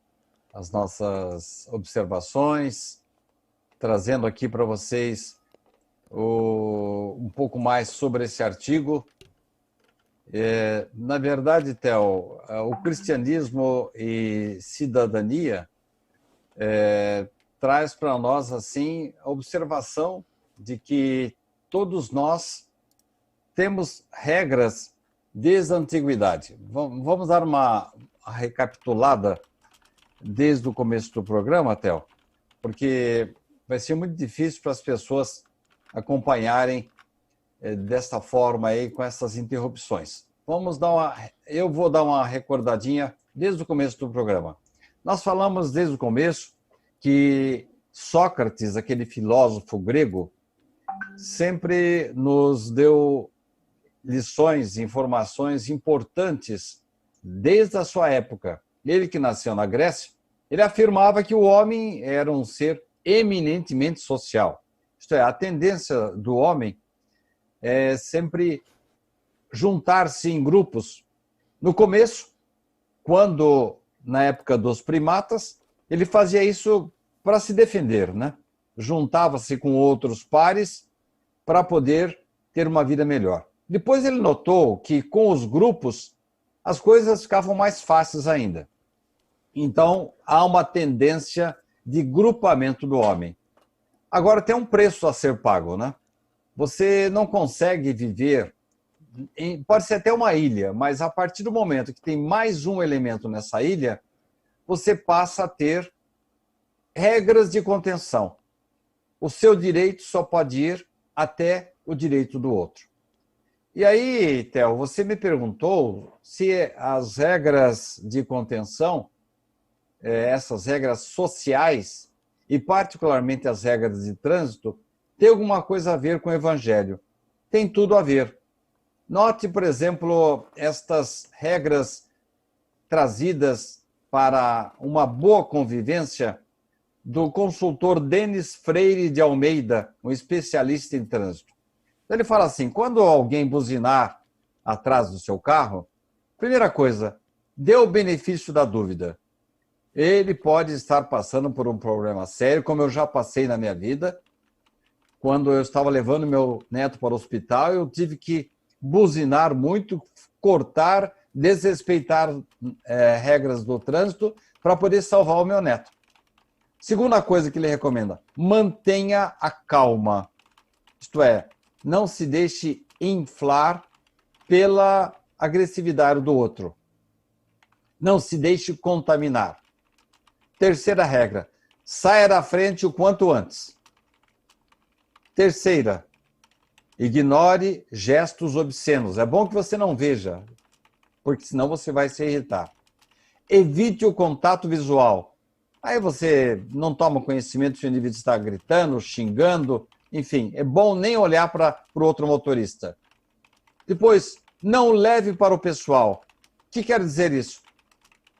observações, trazendo aqui para vocês um pouco mais sobre esse artigo. Na verdade, Theo, o cristianismo e cidadania traz para nós assim a observação de que todos nós temos regras desde a antiguidade. Vamos dar uma recapitulada desde o começo do programa, Theo, porque vai ser muito difícil para as pessoas acompanharem desta forma aí, com essas interrupções. Eu vou dar uma recordadinha desde o começo do programa. Nós falamos desde o começo que Sócrates, aquele filósofo grego, sempre nos deu lições, informações importantes desde a sua época. Ele que nasceu na Grécia, ele afirmava que o homem era um ser eminentemente social. Isto é, a tendência do homem é sempre juntar-se em grupos. No começo, quando, na época dos primatas, ele fazia isso para se defender, né? Juntava-se com outros pares para poder ter uma vida melhor. Depois ele notou que com os grupos as coisas ficavam mais fáceis ainda. Então, há uma tendência de grupamento do homem. Agora, tem um preço a ser pago, né? Você não consegue viver, pode ser até uma ilha, mas a partir do momento que tem mais um elemento nessa ilha, você passa a ter regras de contenção. O seu direito só pode ir até o direito do outro. E aí, Theo, você me perguntou se as regras de contenção, essas regras sociais, e particularmente as regras de trânsito, tem alguma coisa a ver com o Evangelho. Tem tudo a ver. Note, por exemplo, estas regras trazidas para uma boa convivência do consultor Denis Freire de Almeida, um especialista em trânsito. Ele fala assim, quando alguém buzinar atrás do seu carro, primeira coisa, dê o benefício da dúvida. Ele pode estar passando por um problema sério, como eu já passei na minha vida. Quando eu estava levando meu neto para o hospital, eu tive que buzinar muito, cortar, desrespeitar regras do trânsito para poder salvar o meu neto. Segunda coisa que ele recomenda, mantenha a calma. Isto é, não se deixe inflar pela agressividade do outro. Não se deixe contaminar. Terceira regra, saia da frente o quanto antes. Terceira, ignore gestos obscenos. É bom que você não veja, porque senão você vai se irritar. Evite o contato visual. Aí você não toma conhecimento se o indivíduo está gritando, xingando, enfim, é bom nem olhar para o outro motorista. Depois, não leve para o pessoal. O que quer dizer isso?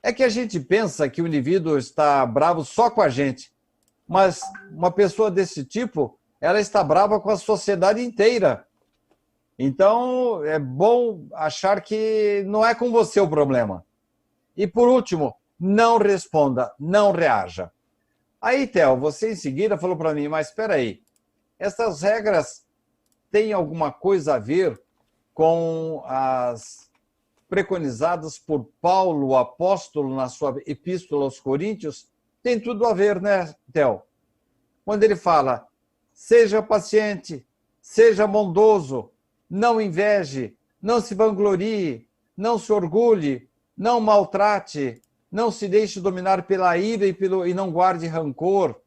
É que a gente pensa que o indivíduo está bravo só com a gente, mas uma pessoa desse tipo, ela está brava com a sociedade inteira. Então, é bom achar que não é com você o problema. E por último, não responda, não reaja. Aí, Theo, você em seguida falou para mim, mas espera aí, essas regras têm alguma coisa a ver com as preconizadas por Paulo, o apóstolo, na sua epístola aos Coríntios? Tem tudo a ver, né, Theo? Quando ele fala, seja paciente, seja bondoso, não inveje, não se vanglorie, não se orgulhe, não maltrate, não se deixe dominar pela ira e não guarde rancor,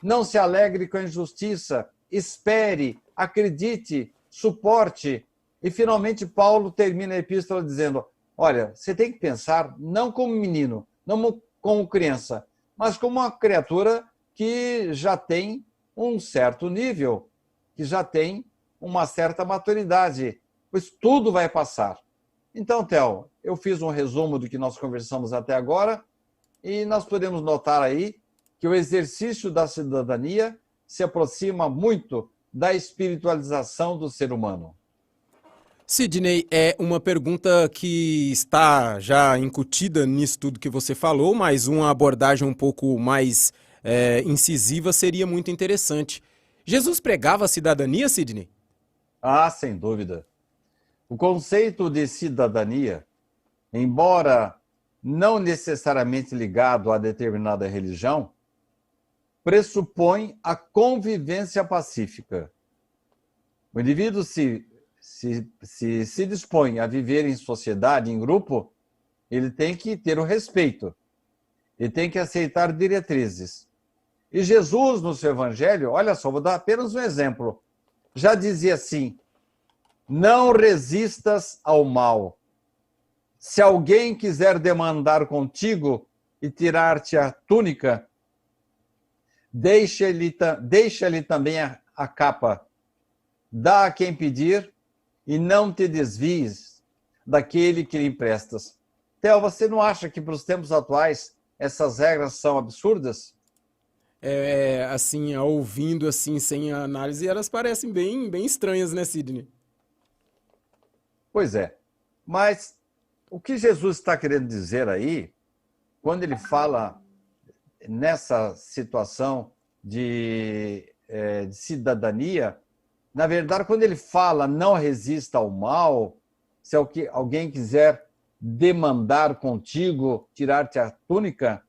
não se alegre com a injustiça, espere, acredite, suporte. E, finalmente, Paulo termina a epístola dizendo, olha, você tem que pensar não como menino, não como criança, mas como uma criatura que já tem um certo nível, que já tem uma certa maturidade, pois tudo vai passar. Então, Theo, eu fiz um resumo do que nós conversamos até agora e nós podemos notar aí que o exercício da cidadania se aproxima muito da espiritualização do ser humano. Sidney, é uma pergunta que está já incutida nisso tudo que você falou, mas uma abordagem um pouco mais incisiva seria muito interessante. Jesus pregava a cidadania, Sidney? Ah, sem dúvida. O conceito de cidadania, embora não necessariamente ligado a determinada religião, pressupõe a convivência pacífica. O indivíduo se dispõe a viver em sociedade, em grupo, ele tem que ter o respeito, ele tem que aceitar diretrizes. E Jesus, no seu evangelho, olha só, vou dar apenas um exemplo, já dizia assim, não resistas ao mal. Se alguém quiser demandar contigo e tirar-te a túnica, deixa-lhe também a capa. Dá a quem pedir e não te desvies daquele que lhe emprestas. Theo, você não acha que para os tempos atuais essas regras são absurdas? Assim, ouvindo assim, sem análise, elas parecem bem, bem estranhas, né, Sidney? Pois é. Mas o que Jesus está querendo dizer aí, quando ele fala nessa situação de cidadania, na verdade, quando ele fala não resista ao mal, se alguém quiser demandar contigo, tirar-te a túnica,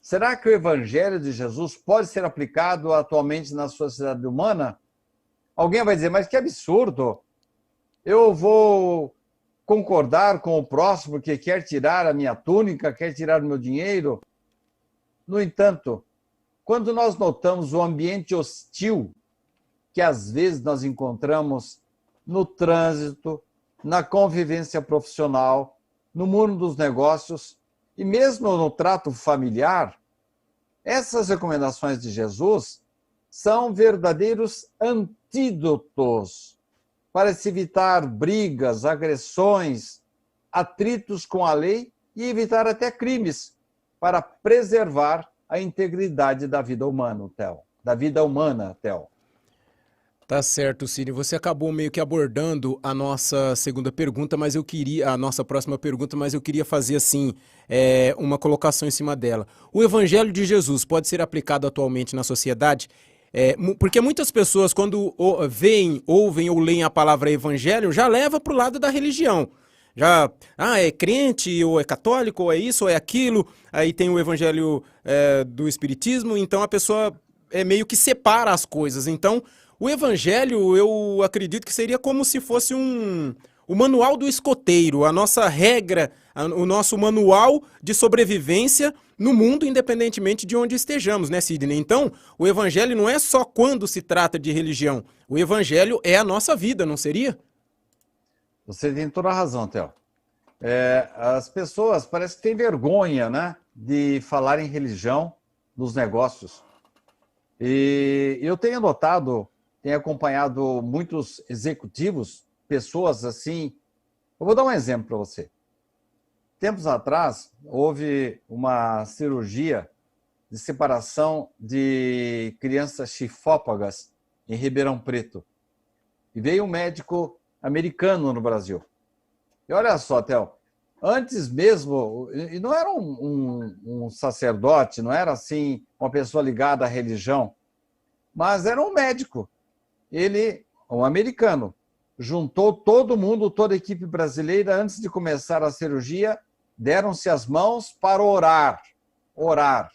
será que o evangelho de Jesus pode ser aplicado atualmente na sociedade humana? Alguém vai dizer, mas que absurdo! Eu vou concordar com o próximo que quer tirar a minha túnica, quer tirar o meu dinheiro? No entanto, quando nós notamos o ambiente hostil que às vezes nós encontramos no trânsito, na convivência profissional, no mundo dos negócios e mesmo no trato familiar, essas recomendações de Jesus são verdadeiros antídotos para se evitar brigas, agressões, atritos com a lei e evitar até crimes, para preservar a integridade da vida humana, Theo. Da vida humana, Theo. Tá certo, Cine. Você acabou meio que abordando a nossa segunda pergunta, mas a nossa próxima pergunta, mas eu queria fazer assim, uma colocação em cima dela. O Evangelho de Jesus pode ser aplicado atualmente na sociedade? Porque muitas pessoas, quando veem, ouvem ou leem a palavra Evangelho, já leva para o lado da religião. Já, é crente, ou é católico, ou é isso, ou é aquilo. Aí tem o Evangelho do Espiritismo, então a pessoa meio que separa as coisas. Então, o Evangelho, eu acredito que seria como se fosse o manual do escoteiro, a nossa regra, o nosso manual de sobrevivência no mundo, independentemente de onde estejamos, né, Sidney? Então, o Evangelho não é só quando se trata de religião. O Evangelho é a nossa vida, não seria? Você tem toda a razão, Theo. As pessoas parecem que têm vergonha, né, de falar em religião nos negócios. E eu tenho notado, tenho acompanhado muitos executivos, pessoas assim. Eu vou dar um exemplo para você. Tempos atrás, houve uma cirurgia de separação de crianças chifópagas em Ribeirão Preto. E veio um médico americano no Brasil. E olha só, Theo, antes mesmo, e não era um sacerdote, não era assim uma pessoa ligada à religião, mas era um médico. Ele, um americano, juntou todo mundo, toda a equipe brasileira, antes de começar a cirurgia, deram-se as mãos para orar.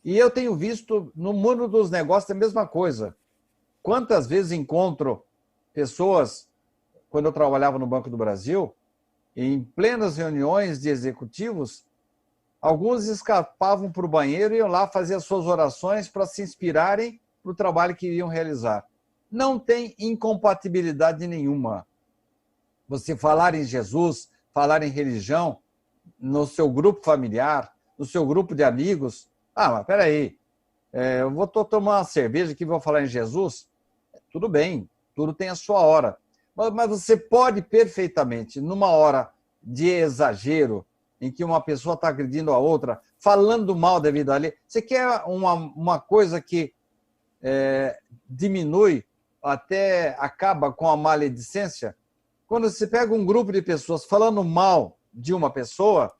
E eu tenho visto no mundo dos negócios a mesma coisa. Quantas vezes encontro pessoas, quando eu trabalhava no Banco do Brasil, em plenas reuniões de executivos, alguns escapavam para o banheiro e iam lá fazer as suas orações para se inspirarem para o trabalho que iriam realizar. Não tem incompatibilidade nenhuma. Você falar em Jesus, falar em religião, no seu grupo familiar, no seu grupo de amigos. Mas espera aí, eu vou tomar uma cerveja aqui e vou falar em Jesus? Tudo bem, tudo tem a sua hora. Mas você pode perfeitamente, numa hora de exagero, em que uma pessoa está agredindo a outra, falando mal da vida ali, você quer uma coisa que diminui, até acaba com a maledicência? Quando você pega um grupo de pessoas falando mal de uma pessoa,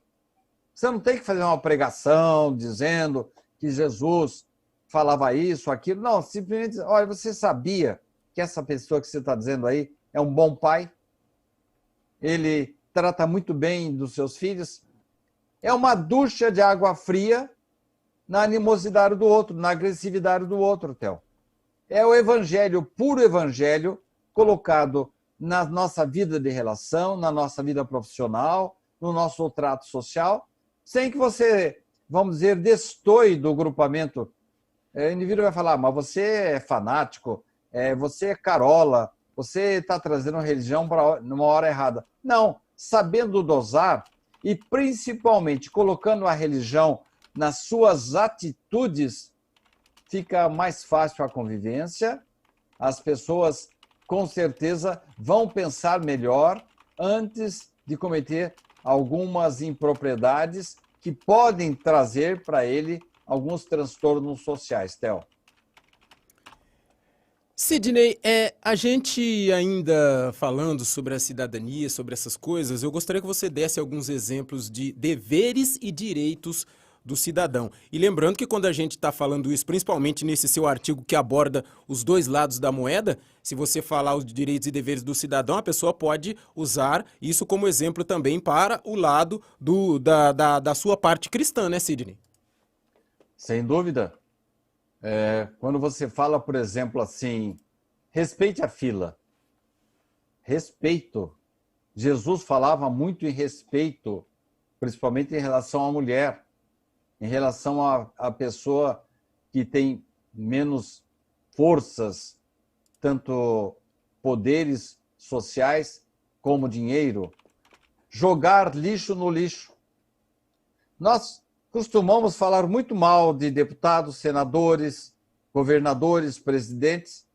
você não tem que fazer uma pregação dizendo que Jesus falava isso, aquilo. Não, simplesmente, olha, você sabia que essa pessoa que você está dizendo aí é um bom pai? Ele trata muito bem dos seus filhos? É uma ducha de água fria na animosidade do outro, na agressividade do outro, Theo. É o evangelho, puro evangelho, colocado na nossa vida de relação, na nossa vida profissional, no nosso trato social, sem que você, vamos dizer, destoie do grupamento. O indivíduo vai falar, mas você é fanático, você é carola, você está trazendo a religião para numa hora errada. Não, sabendo dosar e principalmente colocando a religião nas suas atitudes, fica mais fácil a convivência, as pessoas com certeza vão pensar melhor antes de cometer algumas impropriedades que podem trazer para ele alguns transtornos sociais, Theo. Sidney, a gente ainda falando sobre a cidadania, sobre essas coisas, eu gostaria que você desse alguns exemplos de deveres e direitos do cidadão. E lembrando que quando a gente está falando isso, principalmente nesse seu artigo que aborda os dois lados da moeda, se você falar os direitos e deveres do cidadão, a pessoa pode usar isso como exemplo também para o lado da sua parte cristã, né, Sidney? Sem dúvida. Quando você fala, por exemplo, assim, respeite a fila. Respeito. Jesus falava muito em respeito, principalmente em relação à mulher, em relação à pessoa que tem menos forças, tanto poderes sociais como dinheiro. Jogar lixo no lixo. Nós costumamos falar muito mal de deputados, senadores, governadores, presidentes,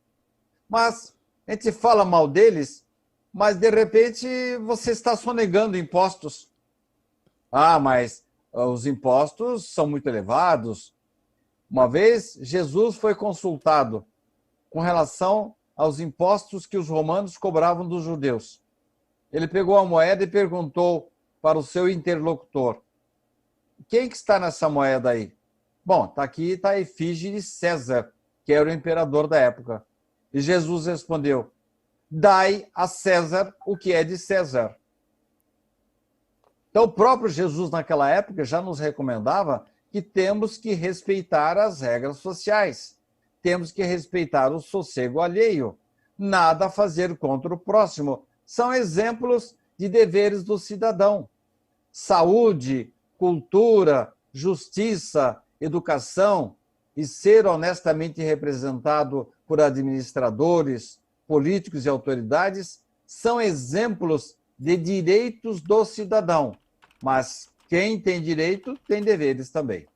mas a gente fala mal deles, mas de repente você está sonegando impostos. Mas os impostos são muito elevados. Uma vez, Jesus foi consultado com relação aos impostos que os romanos cobravam dos judeus. Ele pegou a moeda e perguntou para o seu interlocutor: quem que está nessa moeda aí? Bom, está aqui, está a efígie de César, que era o imperador da época. E Jesus respondeu: dai a César o que é de César. Então, o próprio Jesus, naquela época, já nos recomendava que temos que respeitar as regras sociais, temos que respeitar o sossego alheio, nada a fazer contra o próximo. São exemplos de deveres do cidadão. Saúde, cultura, justiça, educação e ser honestamente representado por administradores, políticos e autoridades são exemplos de direitos do cidadão. Mas quem tem direito tem deveres também.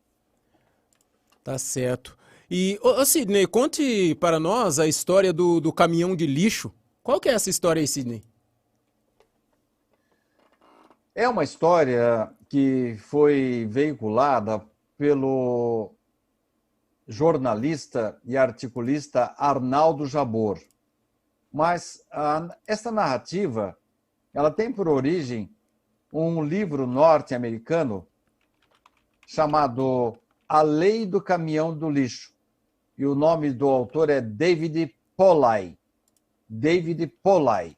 Tá certo. E, Sidney, conte para nós a história do caminhão de lixo. Qual que é essa história aí, Sidney? É uma história que foi veiculada pelo jornalista e articulista Arnaldo Jabor. Mas essa narrativa, ela tem por origem um livro norte-americano chamado A Lei do Caminhão do Lixo. E o nome do autor é David Polley. David Polley.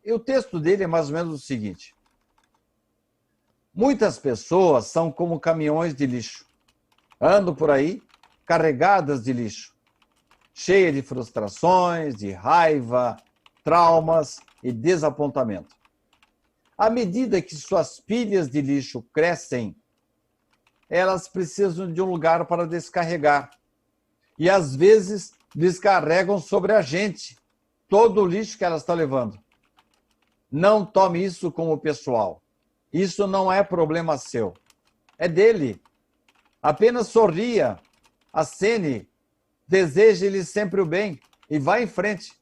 E o texto dele é mais ou menos o seguinte: muitas pessoas são como caminhões de lixo. Andam por aí carregadas de lixo, cheias de frustrações, de raiva, traumas e desapontamento. À medida que suas pilhas de lixo crescem, elas precisam de um lugar para descarregar. E às vezes descarregam sobre a gente todo o lixo que elas estão levando. Não tome isso como pessoal. Isso não é problema seu. É dele. Apenas sorria, acene, deseje-lhe sempre o bem e vá em frente.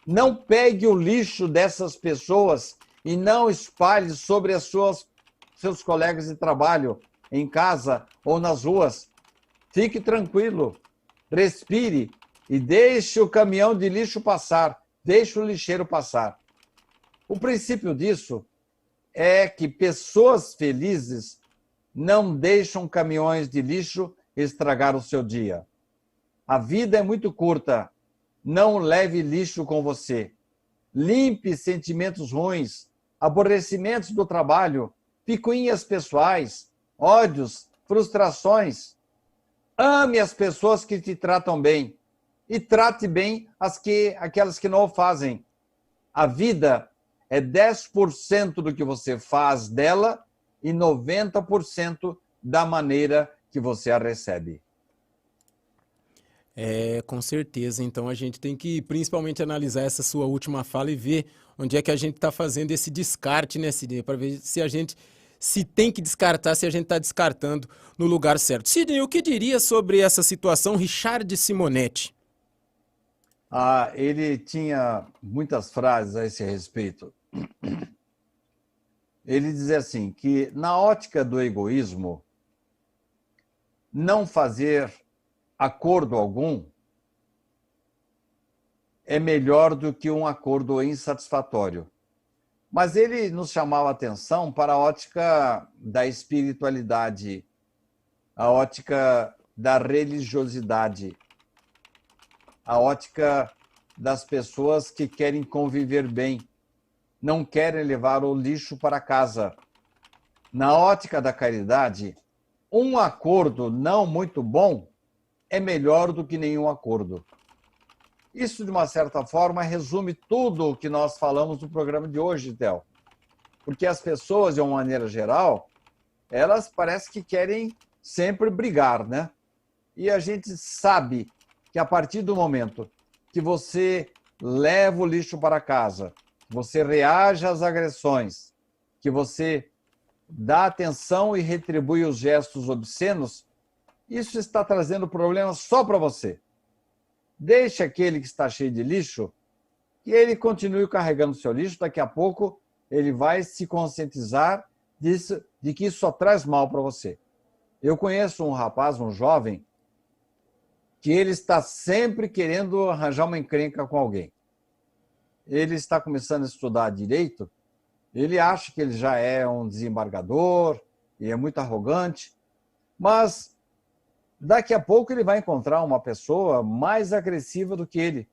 Não pegue o lixo dessas pessoas e não espalhe sobre seus colegas de trabalho, em casa ou nas ruas. Fique tranquilo, respire e deixe o caminhão de lixo passar, deixe o lixeiro passar. O princípio disso é que pessoas felizes não deixam caminhões de lixo estragar o seu dia. A vida é muito curta, não leve lixo com você. Limpe sentimentos ruins, aborrecimentos do trabalho, picuinhas pessoais, ódios, frustrações. Ame as pessoas que te tratam bem e trate bem aquelas que não o fazem. A vida é 10% do que você faz dela e 90% da maneira que você a recebe. Com certeza. Então a gente tem que principalmente analisar essa sua última fala e ver onde é que a gente está fazendo esse descarte, né, Sidney? Para ver se tem que descartar, se a gente está descartando no lugar certo. Sidney, o que diria sobre essa situação Richard Simonetti? Ele tinha muitas frases a esse respeito. Ele dizia assim, que na ótica do egoísmo, não fazer acordo algum é melhor do que um acordo insatisfatório. Mas ele nos chamava a atenção para a ótica da espiritualidade, a ótica da religiosidade, a ótica das pessoas que querem conviver bem, não querem levar o lixo para casa. Na ótica da caridade, um acordo não muito bom é melhor do que nenhum acordo. Isso, de uma certa forma, resume tudo o que nós falamos no programa de hoje, Theo. Porque as pessoas, de uma maneira geral, elas parecem que querem sempre brigar, né? E a gente sabe que a partir do momento que você leva o lixo para casa, você reage às agressões, que você dá atenção e retribui os gestos obscenos, isso está trazendo problemas só para você. Deixe aquele que está cheio de lixo, que ele continue carregando seu lixo, daqui a pouco ele vai se conscientizar de que isso só traz mal para você. Eu conheço um rapaz, um jovem, que ele está sempre querendo arranjar uma encrenca com alguém. Ele está começando a estudar direito, ele acha que ele já é um desembargador e é muito arrogante, mas daqui a pouco ele vai encontrar uma pessoa mais agressiva do que ele.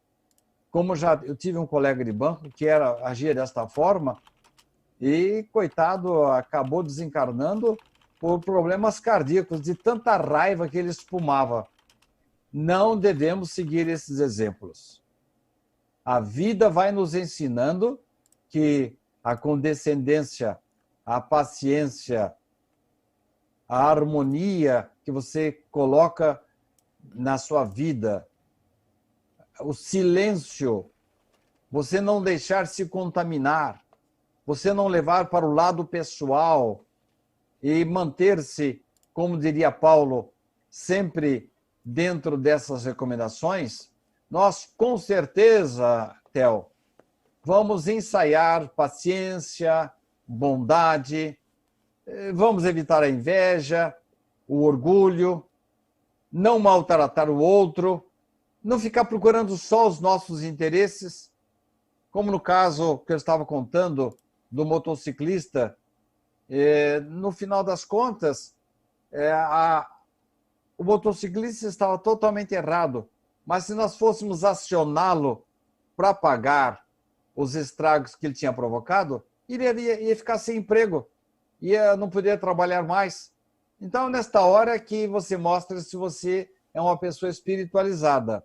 Como eu tive um colega de banco que agia desta forma e, coitado, acabou desencarnando por problemas cardíacos, de tanta raiva que ele espumava. Não devemos seguir esses exemplos. A vida vai nos ensinando que a condescendência, a paciência, a harmonia que você coloca na sua vida, o silêncio, você não deixar se contaminar, você não levar para o lado pessoal e manter-se, como diria Paulo, sempre dentro dessas recomendações, nós com certeza, Theo, vamos ensaiar paciência, bondade, vamos evitar a inveja, o orgulho, não maltratar o outro, não ficar procurando só os nossos interesses, como no caso que eu estava contando do motociclista. No final das contas, o motociclista estava totalmente errado, mas se nós fôssemos acioná-lo para pagar os estragos que ele tinha provocado, ele ia ficar sem emprego, ia não poder trabalhar mais. Então, nesta hora que você mostra se você é uma pessoa espiritualizada,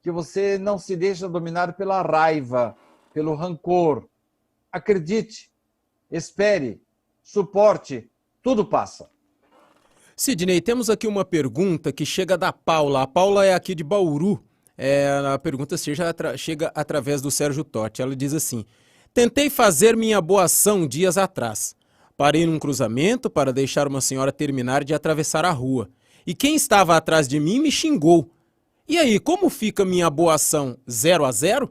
que você não se deixa dominar pela raiva, pelo rancor. Acredite, espere, suporte, tudo passa. Sidney, temos aqui uma pergunta que chega da Paula. A Paula é aqui de Bauru. A pergunta chega através do Sérgio Totti. Ela diz assim: tentei fazer minha boa ação dias atrás. Parei num cruzamento para deixar uma senhora terminar de atravessar a rua. E quem estava atrás de mim me xingou. E aí, como fica minha boa ação? 0-0?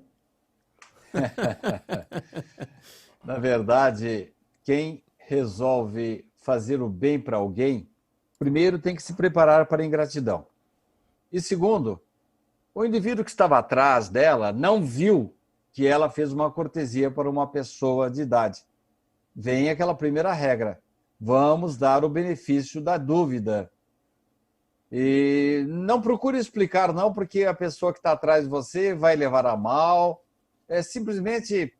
Na verdade, quem resolve fazer o bem para alguém, primeiro tem que se preparar para a ingratidão. E segundo, o indivíduo que estava atrás dela não viu que ela fez uma cortesia para uma pessoa de idade. Vem aquela primeira regra: vamos dar o benefício da dúvida. E não procure explicar, não, porque a pessoa que está atrás de você vai levar a mal. Simplesmente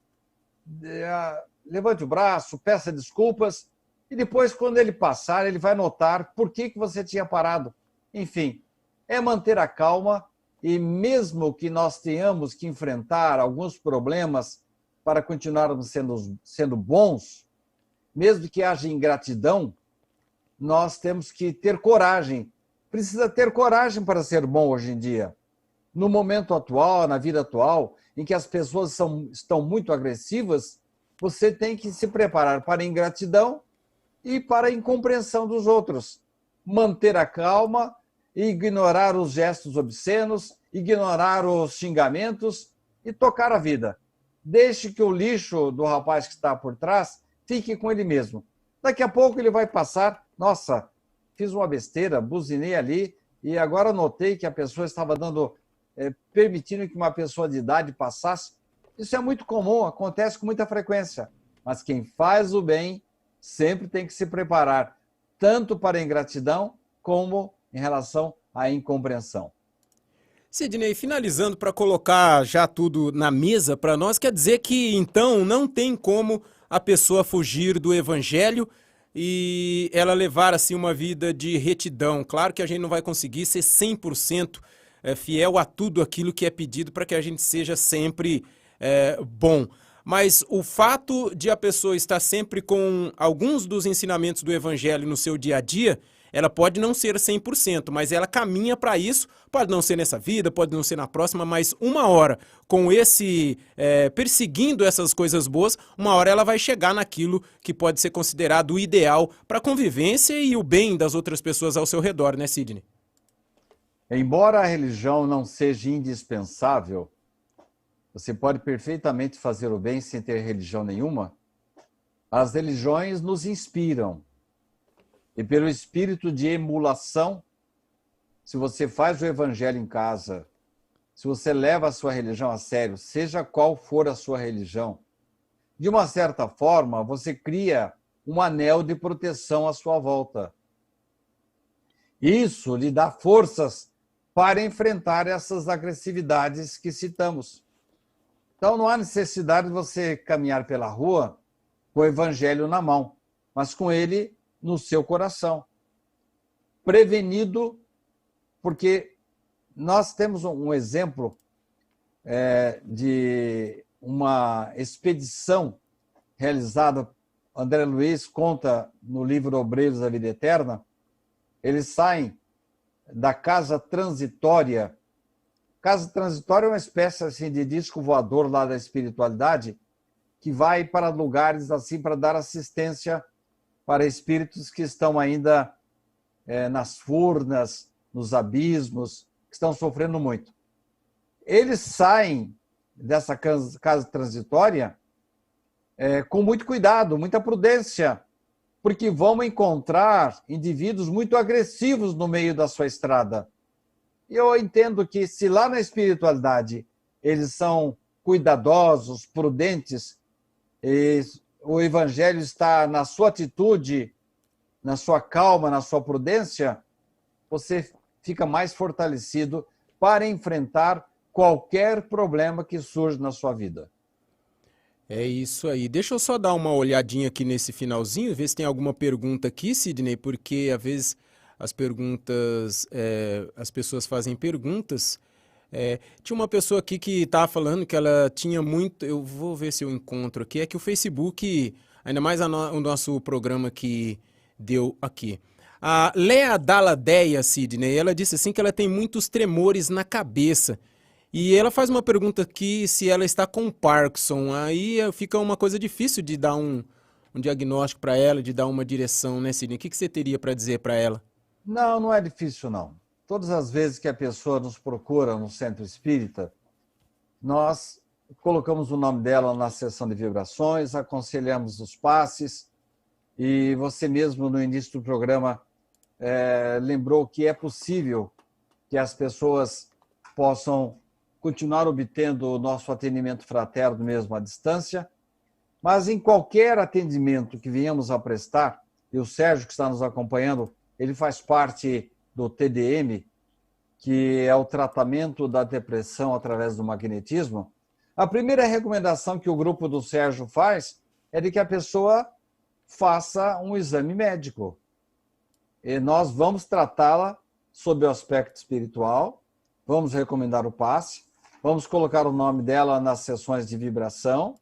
levante o braço, peça desculpas, e depois, quando ele passar, ele vai notar por que você tinha parado. Enfim, é manter a calma, e mesmo que nós tenhamos que enfrentar alguns problemas para continuarmos sendo bons, mesmo que haja ingratidão, nós temos que ter coragem. Precisa ter coragem para ser bom hoje em dia. No momento atual, na vida atual, em que as pessoas estão muito agressivas, você tem que se preparar para a ingratidão e para a incompreensão dos outros. Manter a calma, ignorar os gestos obscenos, ignorar os xingamentos e tocar a vida. Deixe que o lixo do rapaz que está por trás fique com ele mesmo. Daqui a pouco ele vai passar, nossa, fiz uma besteira, buzinei ali e agora notei que a pessoa estava permitindo que uma pessoa de idade passasse. Isso é muito comum, acontece com muita frequência. Mas quem faz o bem sempre tem que se preparar, tanto para a ingratidão como em relação à incompreensão. Sidney, finalizando para colocar já tudo na mesa para nós, quer dizer que então não tem como a pessoa fugir do evangelho e ela levar assim uma vida de retidão. Claro que a gente não vai conseguir ser 100% fiel a tudo aquilo que é pedido para que a gente seja sempre bom. Mas o fato de a pessoa estar sempre com alguns dos ensinamentos do evangelho no seu dia a dia, ela pode não ser 100%, mas ela caminha para isso, pode não ser nessa vida, pode não ser na próxima, mas uma hora com perseguindo essas coisas boas, uma hora ela vai chegar naquilo que pode ser considerado o ideal para a convivência e o bem das outras pessoas ao seu redor, né, Sidney? Embora a religião não seja indispensável, você pode perfeitamente fazer o bem sem ter religião nenhuma. As religiões nos inspiram. E pelo espírito de emulação, se você faz o evangelho em casa, se você leva a sua religião a sério, seja qual for a sua religião, de uma certa forma, você cria um anel de proteção à sua volta. Isso lhe dá forças para enfrentar essas agressividades que citamos. Então, não há necessidade de você caminhar pela rua com o evangelho na mão, mas com ele no seu coração. Prevenido, porque nós temos um exemplo de uma expedição realizada, André Luiz conta no livro Obreiros da Vida Eterna, eles saem da casa transitória. Casa transitória é uma espécie assim, de disco voador lá da espiritualidade que vai para lugares assim para dar assistência para espíritos que estão ainda nas furnas, nos abismos, que estão sofrendo muito. Eles saem dessa casa transitória com muito cuidado, muita prudência, porque vão encontrar indivíduos muito agressivos no meio da sua estrada. E eu entendo que se lá na espiritualidade eles são cuidadosos, prudentes, e o evangelho está na sua atitude, na sua calma, na sua prudência, você fica mais fortalecido para enfrentar qualquer problema que surja na sua vida. É isso aí. Deixa eu só dar uma olhadinha aqui nesse finalzinho, ver se tem alguma pergunta aqui, Sidney, porque às vezes as perguntas, as pessoas fazem perguntas. Tinha uma pessoa aqui que estava falando que ela tinha muito, eu vou ver se eu encontro aqui, é que o Facebook, ainda mais o nosso programa que deu aqui. A Lea Daladeia, Sidney, ela disse assim que ela tem muitos tremores na cabeça. E ela faz uma pergunta aqui se ela está com Parkinson. Aí fica uma coisa difícil de dar um diagnóstico para ela, de dar uma direção, né, Sidney? O que você teria para dizer para ela? Não, não é difícil, não. Todas as vezes que a pessoa nos procura no centro espírita, nós colocamos o nome dela na sessão de vibrações, aconselhamos os passes, e você mesmo, no início do programa, lembrou que é possível que as pessoas possam continuar obtendo o nosso atendimento fraterno mesmo à distância, mas em qualquer atendimento que venhamos a prestar, e o Sérgio que está nos acompanhando, ele faz parte do TDM, que é o tratamento da depressão através do magnetismo. A primeira recomendação que o grupo do Sérgio faz é de que a pessoa faça um exame médico. E nós vamos tratá-la sob o aspecto espiritual, vamos recomendar o passe, vamos colocar o nome dela nas sessões de vibração,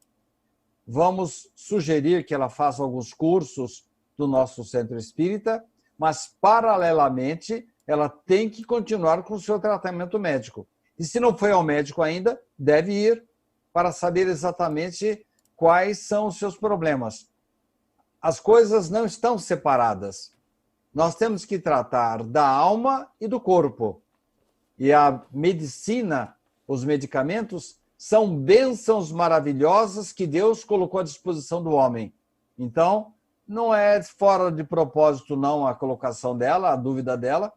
vamos sugerir que ela faça alguns cursos do nosso centro espírita, mas, paralelamente, ela tem que continuar com o seu tratamento médico. E se não foi ao médico ainda, deve ir para saber exatamente quais são os seus problemas. As coisas não estão separadas. Nós temos que tratar da alma e do corpo. e a medicina, os medicamentos, são bênçãos maravilhosas que Deus colocou à disposição do homem. Então, não é fora de propósito, não, a colocação dela, a dúvida dela.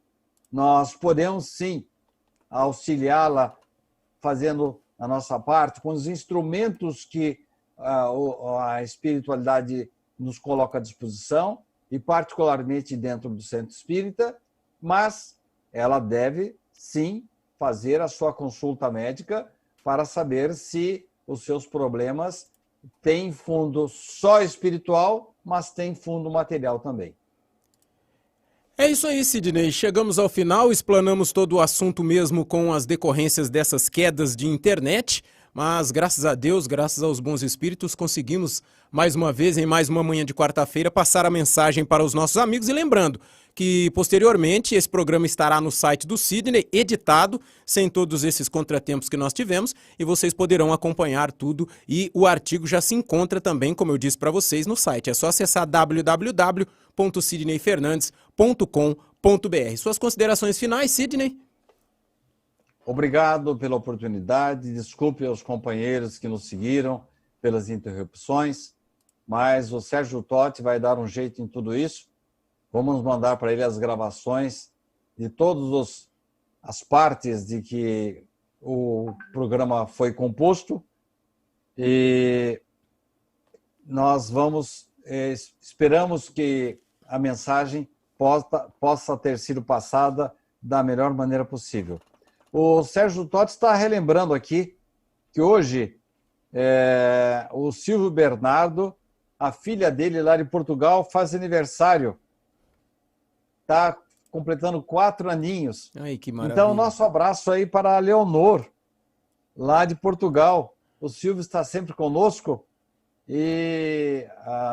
Nós podemos, sim, auxiliá-la fazendo a nossa parte com os instrumentos que a espiritualidade nos coloca à disposição, e particularmente dentro do Centro Espírita, mas ela deve, sim, fazer a sua consulta médica para saber se os seus problemas têm fundo só espiritual, mas têm fundo material também. É isso aí, Sidney. Chegamos ao final, explanamos todo o assunto mesmo com as decorrências dessas quedas de internet, mas graças a Deus, graças aos bons espíritos, conseguimos mais uma vez, em mais uma manhã de quarta-feira, passar a mensagem para os nossos amigos. E lembrando que, posteriormente, esse programa estará no site do Sidney, editado, sem todos esses contratempos que nós tivemos, e vocês poderão acompanhar tudo, e o artigo já se encontra também, como eu disse para vocês, no site. É só acessar www.sidneyfernandes.com.br. Suas considerações finais, Sidney? Obrigado pela oportunidade, desculpe aos companheiros que nos seguiram pelas interrupções, mas o Sérgio Totti vai dar um jeito em tudo isso. Vamos mandar para ele as gravações de todas as partes de que o programa foi composto, e nós esperamos que a mensagem possa ter sido passada da melhor maneira possível. O Sérgio Totti está relembrando aqui que hoje o Silvio Bernardo, a filha dele lá de Portugal, faz aniversário. Está completando 4 aninhos. Ai, que maravilha. Então, nosso abraço aí para a Leonor, lá de Portugal. O Silvio está sempre conosco. E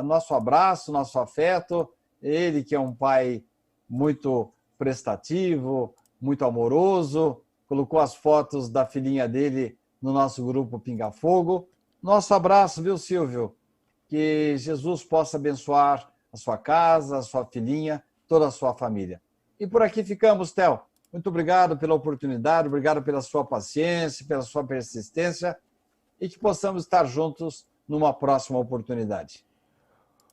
nosso abraço, nosso afeto. Ele que é um pai muito prestativo, muito amoroso, colocou as fotos da filhinha dele no nosso grupo Pinga Fogo. Nosso abraço, viu, Silvio? Que Jesus possa abençoar a sua casa, a sua filhinha, toda a sua família. E por aqui ficamos, Theo. Muito obrigado pela oportunidade, obrigado pela sua paciência, pela sua persistência, e que possamos estar juntos numa próxima oportunidade.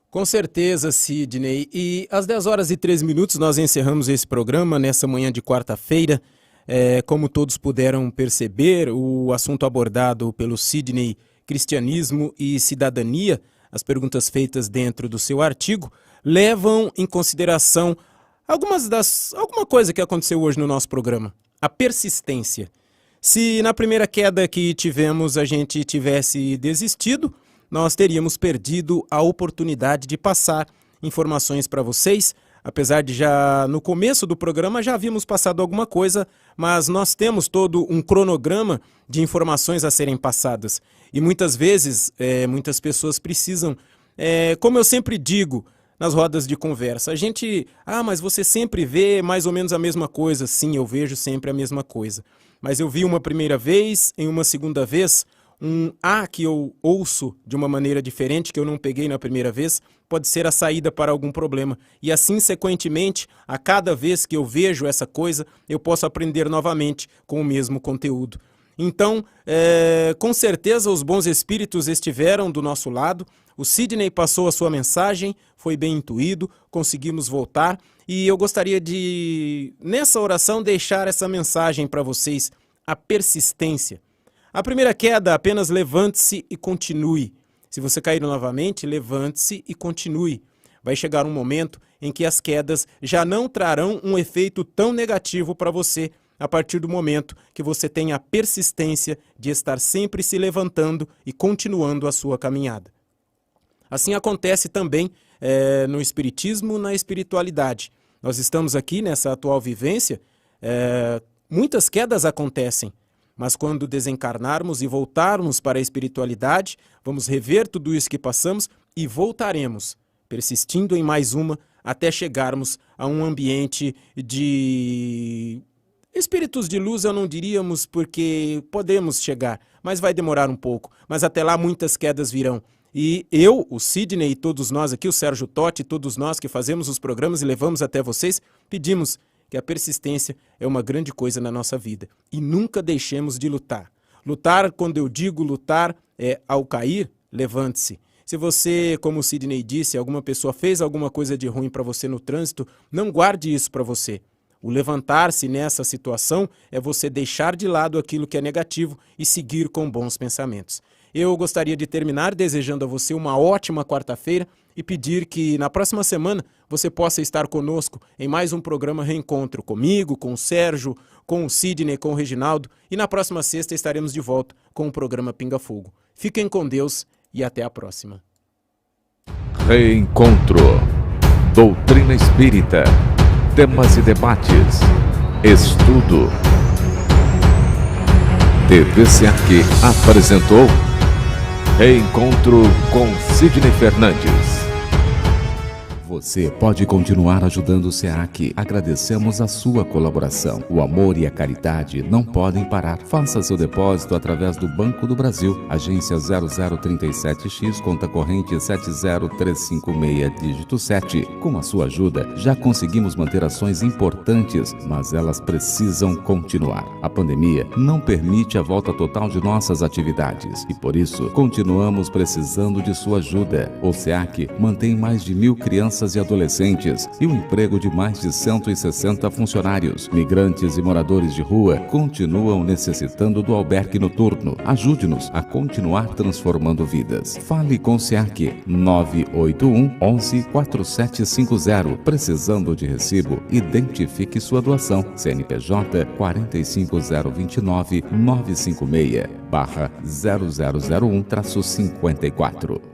Com certeza, Sidney. E às 10h13 nós encerramos esse programa nessa manhã de quarta-feira. Como todos puderam perceber, o assunto abordado pelo Sidney, cristianismo e cidadania, as perguntas feitas dentro do seu artigo, levam em consideração alguma coisa que aconteceu hoje no nosso programa. A persistência. Se na primeira queda que tivemos a gente tivesse desistido, nós teríamos perdido a oportunidade de passar informações para vocês. Apesar de já no começo do programa já havíamos passado alguma coisa, mas nós temos todo um cronograma de informações a serem passadas. E muitas vezes, muitas pessoas precisam, como eu sempre digo nas rodas de conversa, a gente, mas você sempre vê mais ou menos a mesma coisa. Sim, eu vejo sempre a mesma coisa. Mas eu vi uma primeira vez, em uma segunda vez, um que eu ouço de uma maneira diferente, que eu não peguei na primeira vez, pode ser a saída para algum problema. E assim, sequentemente, a cada vez que eu vejo essa coisa, eu posso aprender novamente com o mesmo conteúdo. Então, com certeza, os bons espíritos estiveram do nosso lado. O Sidney passou a sua mensagem, foi bem intuído, conseguimos voltar. E eu gostaria de, nessa oração, deixar essa mensagem para vocês, a persistência. A primeira queda, apenas levante-se e continue. Se você cair novamente, levante-se e continue. Vai chegar um momento em que as quedas já não trarão um efeito tão negativo para você, a partir do momento que você tem a persistência de estar sempre se levantando e continuando a sua caminhada. Assim acontece também no espiritismo, na espiritualidade. Nós estamos aqui nessa atual vivência, muitas quedas acontecem. Mas quando desencarnarmos e voltarmos para a espiritualidade, vamos rever tudo isso que passamos e voltaremos, persistindo em mais uma, até chegarmos a um ambiente de espíritos de luz, eu não diríamos, porque podemos chegar, mas vai demorar um pouco. Mas até lá muitas quedas virão. E eu, o Sidney e todos nós aqui, o Sérgio Totti, todos nós que fazemos os programas e levamos até vocês, pedimos que a persistência é uma grande coisa na nossa vida. E nunca deixemos de lutar. Lutar, quando eu digo lutar, é ao cair, levante-se. Se você, como o Sidney disse, alguma pessoa fez alguma coisa de ruim para você no trânsito, não guarde isso para você. O levantar-se nessa situação é você deixar de lado aquilo que é negativo e seguir com bons pensamentos. Eu gostaria de terminar desejando a você uma ótima quarta-feira e pedir que na próxima semana você possa estar conosco em mais um programa Reencontro, comigo, com o Sérgio, com o Sidney, com o Reginaldo, e na próxima sexta estaremos de volta com o programa Pinga Fogo. Fiquem com Deus e até a próxima. Reencontro. Doutrina Espírita. Temas e debates. Estudo. TV SEAC apresentou Reencontro com Sidney Fernandes. Você pode continuar ajudando o SEAC. Agradecemos a sua colaboração. O amor e a caridade não podem parar. Faça seu depósito através do Banco do Brasil, agência 0037X, conta corrente 70356, dígito 7. Com a sua ajuda, já conseguimos manter ações importantes, mas elas precisam continuar. A pandemia não permite a volta total de nossas atividades e, por isso, continuamos precisando de sua ajuda. O SEAC mantém mais de 1.000 crianças e adolescentes e o emprego de mais de 160 funcionários. Migrantes e moradores de rua continuam necessitando do albergue noturno. Ajude-nos a continuar transformando vidas. Fale com o SEAC 981 11 4750. Precisando de recibo, identifique sua doação. CNPJ 45029 956/0001-54.